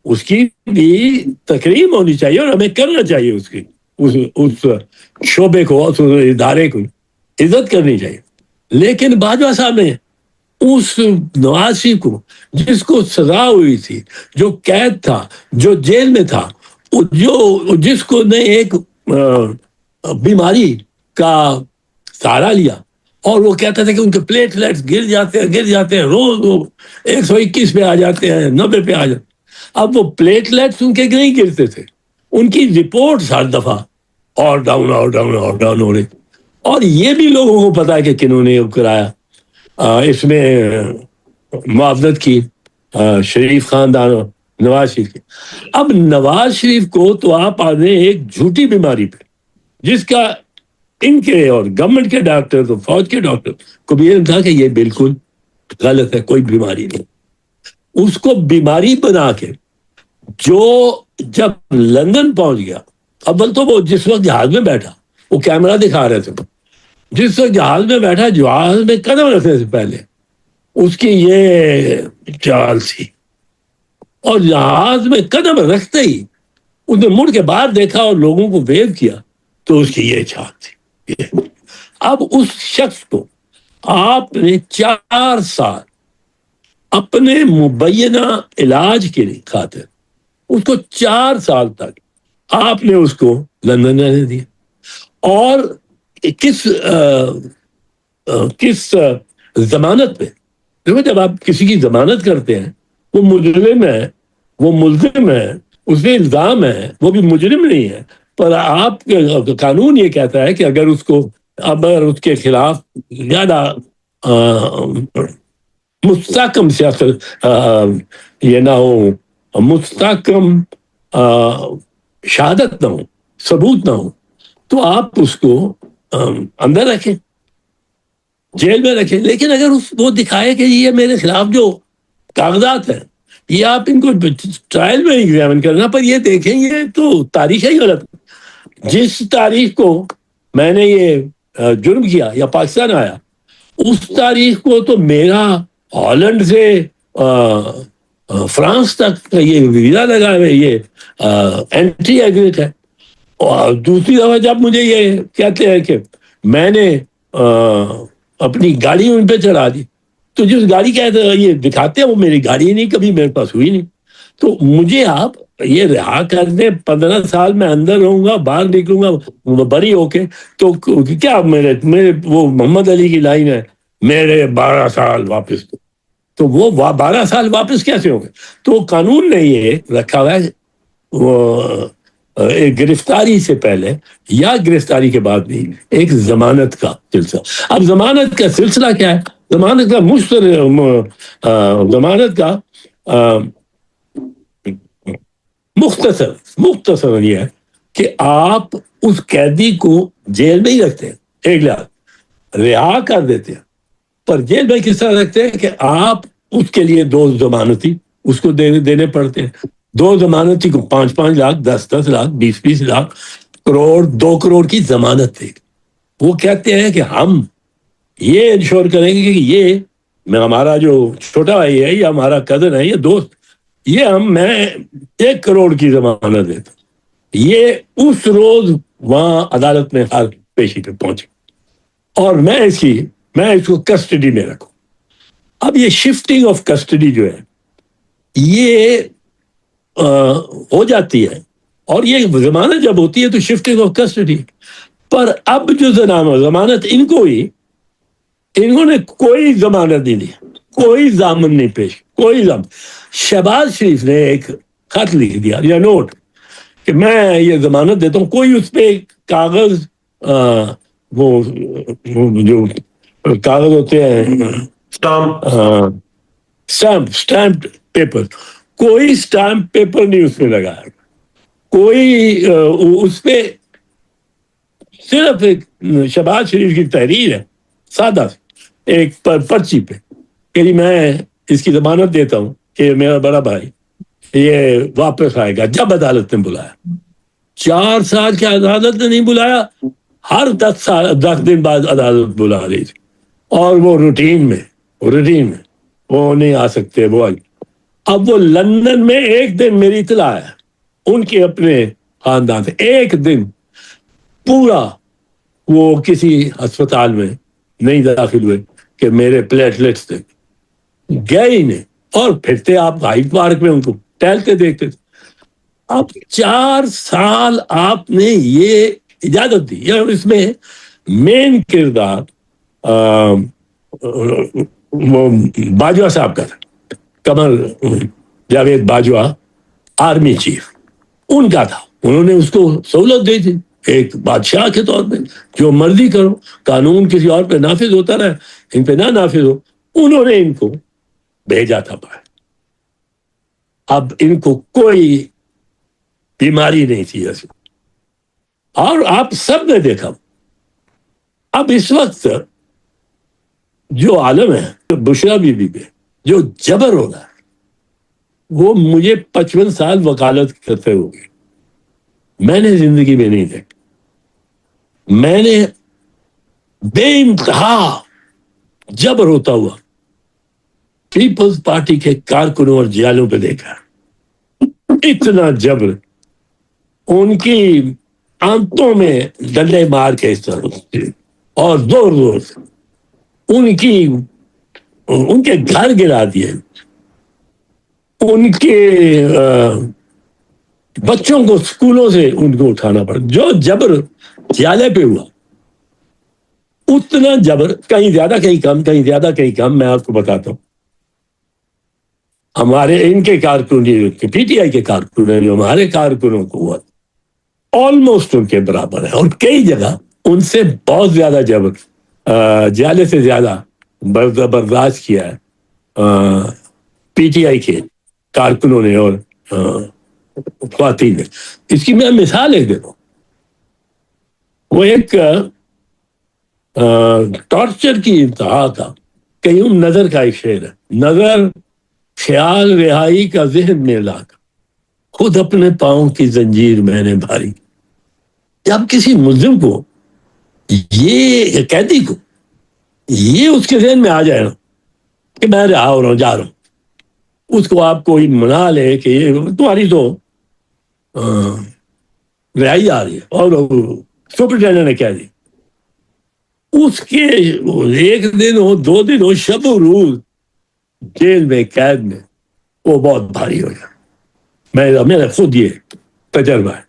اس کی بھی تکریم ہونی چاہیے اور ہمیں کرنا چاہیے اس کی اس شعبے کو، اس ادارے کو عزت کرنی چاہیے. لیکن باجوہ صاحب نے اس نواز شریف کو جس کو سزا ہوئی تھی، جو قید تھا، جو جیل میں تھا، جو جس کو نے ایک بیماری کا سہارا لیا اور وہ کہتا تھا کہ ان کے پلیٹلیٹس گر جاتے ہیں روز، وہ 121 پہ آ جاتے ہیں، 90 پہ آ جاتے ہیں. اب وہ پلیٹلیٹس ان کے نہیں گرتے تھے، ان کی رپورٹس ہر دفعہ اور ڈاؤن ہو رہی. اور یہ بھی لوگوں کو پتا ہے کہ کنہوں نے کرایا. اس میں معاونت کی شریف خاندان اور نواز شریف کی. اب نواز شریف کو تو آپ آ گئے ایک جھوٹی بیماری پہ جس کا ان کے اور گورنمنٹ کے ڈاکٹر تو فوج کے ڈاکٹر کو بھی یہ تھا کہ یہ بالکل غلط ہے، کوئی بیماری نہیں. اس کو بیماری بنا کے جو جب لندن پہنچ گیا، اول تو وہ جس وقت جہاز میں بیٹھا وہ کیمرہ دکھا رہے تھے، جس وقت جہاز میں بیٹھا جہاز میں قدم رکھنے سے پہلے اس کی یہ چال تھی، اور جہاز میں قدم رکھتے ہی اس نے مڑ کے باہر دیکھا اور لوگوں کو ویو کیا تو اس کی یہ چال تھی. اب اس شخص کو آپ نے 4 سال اپنے مبینہ علاج کے لیے خاطر اس کو 4 سال تک آپ نے اس کو لندن رہنے دیا. اور کس ضمانت پہ؟ دیکھو جب آپ کسی کی ضمانت کرتے ہیں وہ مجرم ہے, وہ ملزم ہے, اس پہ الزام ہے, وہ بھی مجرم نہیں ہے, پر آپ قانون یہ کہتا ہے کہ اگر اس کے خلاف زیادہ مستحکم سیاست یہ نہ ہو, مستحکم شہادت نہ ہو, ثبوت نہ ہو, تو آپ اس کو اندر رکھیں, جیل میں رکھیں. لیکن اگر وہ دکھائے کہ یہ میرے خلاف جو کاغذات ہیں یہ آپ ان کو ٹرائل میں ایگزامن کرنا, پر یہ دیکھیں یہ تو تاریخ ہی غلط. جس تاریخ کو میں نے یہ جرم کیا یا پاکستان آیا, اس تاریخ کو تو میرا ہالینڈ سے فرانس تک کا یہ ویزا لگا ہے, یہ اینٹری ایگریٹ ہے. اور دوسری دفعہ جب مجھے یہ کہتے ہیں کہ میں نے اپنی گاڑی ان پہ چڑھا دی, تو جس گاڑی کا یہ دکھاتے ہیں وہ میری گاڑی نہیں, کبھی میرے پاس ہوئی نہیں. تو مجھے آپ یہ رہا کر دیں, 15 سال میں اندر رہوں گا, باہر نکلوں گا بری ہو کے, تو کیا میرے وہ محمد علی کی لائن ہے, میرے 12 سال واپس دو, تو وہ 12 سال واپس کیسے ہوں گے؟ تو قانون نے یہ رکھا ہوا ہے وہ ایک گرفتاری سے پہلے یا گرفتاری کے بعد بھی ایک ضمانت کا سلسلہ. اب ضمانت کا سلسلہ کیا ہے؟ ضمانت کا مختصر یہ ہے کہ آپ اس قیدی کو جیل میں ہی رکھتے ہیں, ایک لحاظ رہا کر دیتے ہیں, پر جیل میں کس طرح رکھتے ہیں کہ آپ اس کے لیے 2 ضمانتی اس کو دینے پڑتے ہیں. 2 ضمانتی کو 5-5 لاکھ, 10-10 لاکھ, 20-20 لاکھ, کروڑ, 2 کروڑ کی ضمانت دے. وہ کہتے ہیں کہ ہم یہ انشور کریں گے کہ یہ ہمارا جو چھوٹا بھائی ہے یا ہمارا کزن ہے یا دوست, یہ میں 1 کروڑ کی ضمانت دیتا ہوں, یہ اس روز وہاں عدالت میں ہر پیشی پہ پہنچے اور میں اس کو کسٹڈی میں رکھوں. اب یہ شفٹنگ آف کسٹڈی جو ہے یہ ہو جاتی ہے, اور یہ ضمانت جب ہوتی ہے تو شفٹنگ آف کسٹڈی. پر اب جو ضمانت ان کو ہی, انہوں نے کوئی ضمانت نہیں دی, کوئی ضامن نہیں پیش, کوئی ضامن. شہباز شریف نے ایک خط لکھ دیا یا نوٹ کہ میں یہ ضمانت دیتا ہوں, کوئی اس پہ کاغذ وہ جو کاغذ ہوتے ہیں اسٹامپ پیپر, کوئی اسٹامپ پیپر نہیں اس میں لگایا, کوئی اس پہ صرف ایک شہباز شریف کی تحریر ہے سادہ ایک پرچی پہ کہ میں اس کی ضمانت دیتا ہوں کہ میرا بڑا بھائی یہ واپس آئے گا جب عدالت نے بلایا. 4 سال کی عدالت نے نہیں بلایا, ہر 10 دن بعد عدالت بلا رہی تھی, اور وہ روٹین میں وہ نہیں آ سکتے وہ آئی. اب وہ لندن میں ایک دن میری اطلاع ہے ان کے اپنے خاندان سے, ایک دن پورا وہ کسی ہسپتال میں نہیں داخل ہوئے کہ میرے پلیٹلیٹس تھے, گئے ہی نہیں, اور پھرتے آپ ہائیڈ پارک میں ان کو ٹہلتے دیکھتے تھے. اب 4 سال آپ نے یہ اجازت دی, یا اس میں مین کردار وہ باجوہ صاحب کا تھا, قمر جاوید باجوہ, آرمی چیف, ان کا تھا. انہوں نے اس کو سہولت دی تھی ایک بادشاہ کے طور پہ, جو مرضی کرو, قانون کسی اور پہ نافذ ہوتا رہے, ان پہ نہ نافذ ہو. انہوں نے ان کو بھیجا تھا باہر. اب ان کو کوئی بیماری نہیں تھی ایسی, اور آپ سب نے دیکھا. اب اس وقت جو عالم ہے بشرا بی بی پہ جو جبر ہو رہا ہے, وہ مجھے 55 سال وکالت کرتے ہوئے میں نے زندگی میں نہیں دیکھا. میں نے بے انتہا جبر ہوتا ہوا پیپلز پارٹی کے کارکنوں اور جیالوں پہ دیکھا. اتنا جبر, ان کی آنتوں میں ڈنڈے مار کے اس طرح اور زور زور سے ان کے گھر گرا دیے, ان کے بچوں کو اسکولوں سے ان کو اٹھانا پڑا. جو جبر جالے پہ ہوا اتنا جبر کہیں زیادہ کہیں کم, کہیں زیادہ کہیں کم. میں آپ کو بتاتا ہوں, ہمارے ان کے کارکن پی ٹی آئی کے کارکن ہیں جو ہمارے کارکنوں کو ہوا آلموسٹ ان کے برابر ہے, اور کئی جگہ ان سے بہت زیادہ جبر زیادہ سے زیادہ برداشت کیا ہے پی ٹی آئی کے کارکنوں نے اور خواتین نے. اس کی میں مثال ایک دیتا ہوں. وہ ایک ٹارچر کی انتہا کا کہیں نظر کا ایک شعر ہے. نظر خیال رہائی کا ذہن میں لا کر خود اپنے پاؤں کی زنجیر میں نے بھاری. جب کسی ملزم کو یہ قیدی کو یہ اس کے ذہن میں آ جائے نا کہ میں رہا ہو رہا ہوں, جا رہا ہوں, اس کو آپ کوئی منا لے کہ یہ تمہاری تو رہائی آ رہی ہے, اور سپرنٹینڈنٹ نے کہہ دی, اس کے ایک دن ہو, 2 دن ہو, شب و روز جیل میں قید میں, وہ بہت بھاری ہو جائے. میرا خود یہ تجربہ ہے.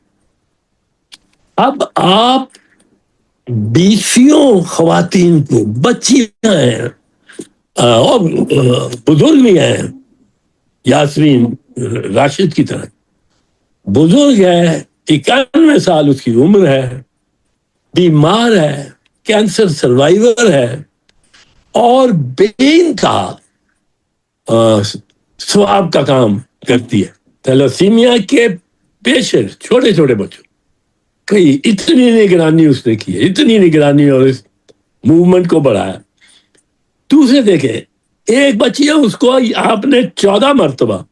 اب آپ بیسیوں خواتین کو, بچیاں ہیں اور بزرگ بھی ہیں, یاسمین راشد کی طرح بزرگ ہے, 91 سال اس کی عمر ہے, بیمار ہے, کینسر سروائیور ہے, اور بے انتہا ثواب کا کام کرتی ہے. تھیلاسیمیا کے پیشنٹ چھوٹے چھوٹے بچوں کئی اتنی نگرانی اس نے کی ہے, اتنی نگرانی, اور اس موومنٹ کو بڑھایا. دوسرے دیکھیں, ایک بچی ہے, اس کو آپ نے 14 مرتبہ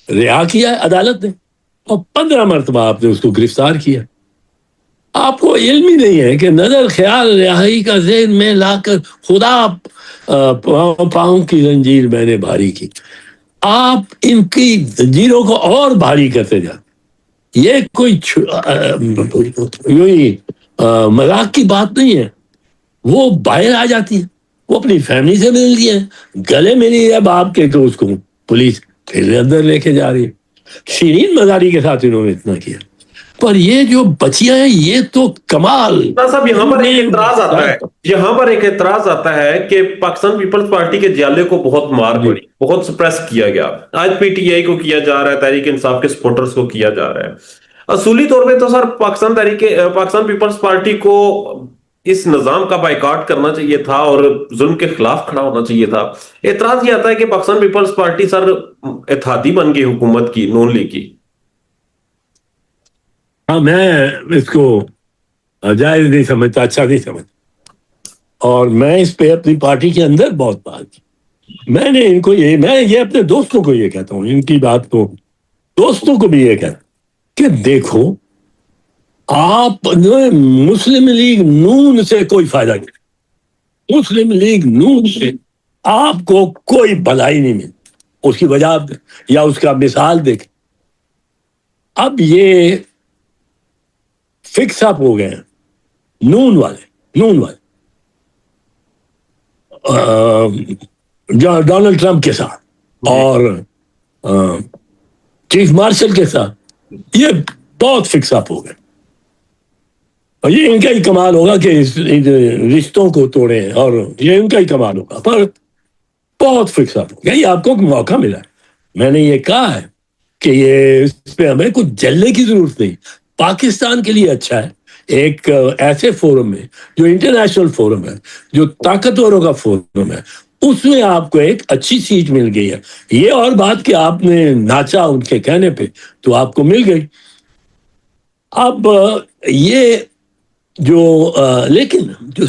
رہا کیا ہے عدالت نے, اور 15 مرتبہ آپ نے اس کو گرفتار کیا. آپ کو علم ہی نہیں ہے کہ نظر خیال رہائی کا ذہن میں لا کر خدا پاؤں کی زنجیر میں نے بھاری کی. آپ ان کی زنجیروں کو اور بھاری کرتے جاتے. یہ کوئی مذاق کی بات نہیں ہے. وہ باہر آ جاتی ہے, وہ اپنی فیملی سے ملتی ہے, گلے ملی ہے باپ کے, تو اس کو پولیس پھر اندر لے کے جا رہی ہے. شیرین مزاری کے ساتھ انہوں نے اتنا کیا. پر یہ جو بچیاں ہیں یہ تو کمال. صاحب یہاں پر ایک اعتراض آتا ہے, یہاں پر ایک اعتراض آتا ہے کہ پاکستان پیپلز پارٹی کے جالے کو بہت مار پڑی, بہت سپریس کیا گیا. آج پی ٹی آئی کو کیا جا رہا ہے, تحریک انصاف کے سپورٹرز کو کیا جا رہا ہے. اصولی طور پہ تو سر پاکستان پیپلز پارٹی کو اس نظام کا بائیکاٹ کرنا چاہیے تھا اور ظلم کے خلاف کھڑا ہونا چاہیے تھا. اعتراض یہ آتا ہے کہ پاکستان پیپلز پارٹی سر اتحادی بن گئی حکومت کی, نون لیگ کی. ہاں, میں اس کو جائز نہیں سمجھتا, اچھا نہیں سمجھتا, اور میں اس پہ اپنی پارٹی کے اندر بہت بات کی. میں نے ان کو میں یہ اپنے دوستوں کو یہ کہتا ہوں, ان کی بات کو دوستوں کو بھی یہ کہتا ہوں کہ دیکھو, آپ مسلم لیگ نون سے کوئی فائدہ نہیں, مسلم لیگ نون سے آپ کو کوئی بھلائی نہیں ملی. اس کی وجہ یا اس کا مثال دیکھ, اب یہ فکس اپ ہو گئے ہیں نون والے ڈونلڈ ٹرمپ کے ساتھ اور چیف مارشل کے ساتھ. یہ بہت فکس اپ ہو گئے, اور یہ ان کا ہی کمال ہوگا کہ رشتوں کو توڑے, اور یہ ان کا ہی کمال ہوگا, پر بہت فکس اپ ہو گیا. یہ آپ کو موقع ملا ہے. میں نے یہ کہا ہے کہ یہ اس پہ ہمیں کچھ جلنے کی ضرورت نہیں. پاکستان کے لیے اچھا ہے ایک ایسے فورم میں جو انٹرنیشنل فورم ہے, جو طاقتوروں کا فورم ہے, اس میں آپ کو ایک اچھی سیٹ مل گئی ہے. یہ اور بات کہ آپ نے ناچا ان کے کہنے پہ تو آپ کو مل گئی. اب یہ جو لیکن جو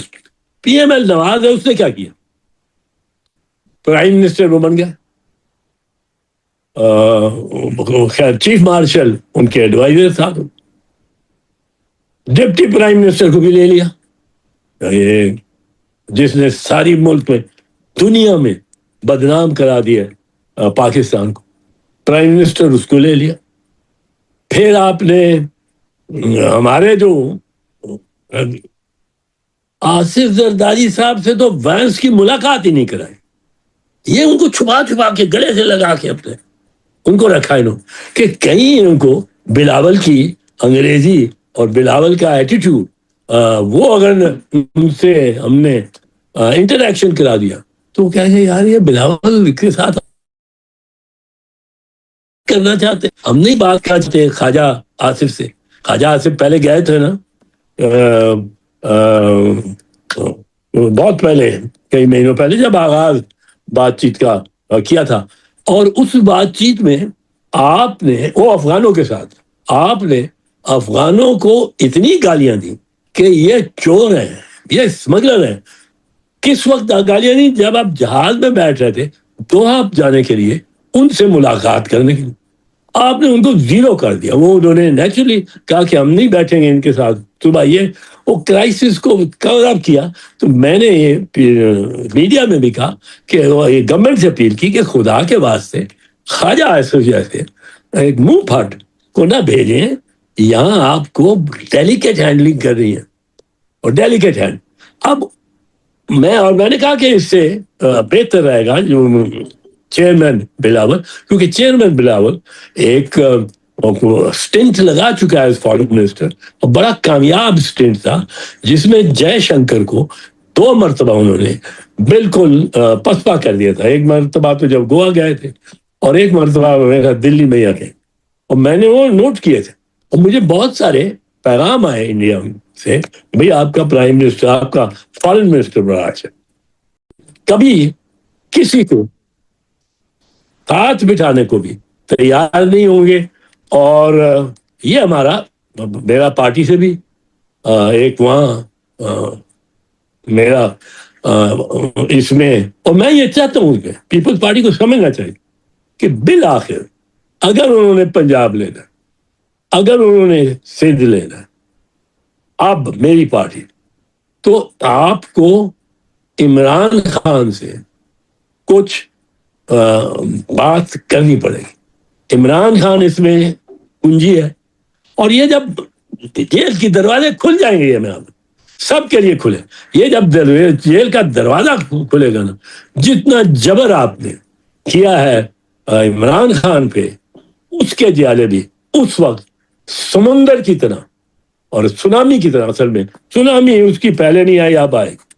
پی ایم ایل نواز ہے اس نے کیا کیا, پرائم منسٹر وہ بن گیا, خیر چیف مارشل ان کے ایڈوائزر تھا, تو ڈپٹی پرائم منسٹر کو بھی لے لیا. یہ جس نے ساری ملک میں دنیا میں بدنام کرا دیا پاکستان کو, پرائم منسٹر اس کو لے لیا. پھر آپ نے ہمارے جو آصف زرداری صاحب سے تو وینس کی ملاقات ہی نہیں کرائی. یہ ان کو چھپا چھپا کے گلے سے لگا کے اپنے ان کو رکھا انہوں کہ کہیں ان کو بلاول کی انگریزی اور بلاول کا ایٹیٹیوڈ وہ اگر ان سے ہم نے انٹریکشن کرا دیا تو وہ کہیں گے یار یہ بلاول کے ساتھ کرنا چاہتے. ہم نہیں بات کرنا چاہتے خواجہ آصف سے. خواجہ آصف پہلے گئے تھے نا بہت پہلے, کئی مہینوں پہلے, جب آغاز بات چیت کا کیا تھا, اور اس بات چیت میں آپ نے وہ افغانوں کے ساتھ آپ نے افغانوں کو اتنی گالیاں دی کہ یہ چور ہیں, یہ اسمگلر ہیں. کس وقت گالیاں دی؟ جب آپ جہاز میں بیٹھ رہے تھے دوحہ جانے کے لیے ان سے ملاقات کرنے کے لیے, آپ نے ان کو زیرو کر دیا. وہ انہوں نے نیچرلی کہا کہ ہم نہیں بیٹھیں گے ان کے ساتھ. صبح یہ وہ کرائسس کو کور اپ کیا. تو میں نے یہ میڈیا میں بھی کہا کہ یہ گورنمنٹ سے اپیل کی کہ خدا کے واسطے خواجہ آصف جیسے ایک منہ پھٹ کو نہ بھیجیں یہاں, آپ کو ڈیلیکیٹ ہینڈلنگ کر رہی ہیں, اور ڈیلیکیٹ ہینڈ. اب میں نے کہا کہ اس سے بہتر رہے گا جو چیئرمین بلاول, کیونکہ چیئرمین بلاول ایک سٹنٹ لگا چکا ہے فارن منسٹر, اور بڑا کامیاب سٹنٹ تھا جس میں جے شنکر کو 2 مرتبہ انہوں نے بالکل پسپا کر دیا تھا. ایک مرتبہ تو جب گوا گئے تھے, اور ایک مرتبہ میرا دلی میں آ گئے, اور میں نے وہ نوٹ کیے تھے. اور مجھے بہت سارے پیغام آئے انڈیا سے, بھئی آپ کا پرائم منسٹر, آپ کا فارن منسٹر بڑا اچھا, کبھی کسی کو ہاتھ بٹھانے کو بھی تیار نہیں ہوں گے. اور یہ ہمارا میرا پارٹی سے بھی ایک وہاں میرا اس میں, اور میں یہ چاہتا ہوں کہ پیپلز پارٹی کو سمجھنا چاہیے کہ بالآخر اگر انہوں نے پنجاب لینا, اگر انہوں نے سندھ لینا, اب میری پارٹی, تو آپ کو عمران خان سے کچھ بات کرنی پڑے گی. عمران خان اس میں کنجی ہے, اور یہ جب جیل کی دروازے کھل جائیں گے, یہ سب کے لیے کھلے, یہ جب جیل کا دروازہ کھلے گا نا, جتنا جبر آپ نے کیا ہے عمران خان پہ, اس کے جالے بھی اس وقت سمندر کی طرح اور سونامی کی طرح, اصل میں سونامی اس کی پہلے نہیں آئی, اب آئے.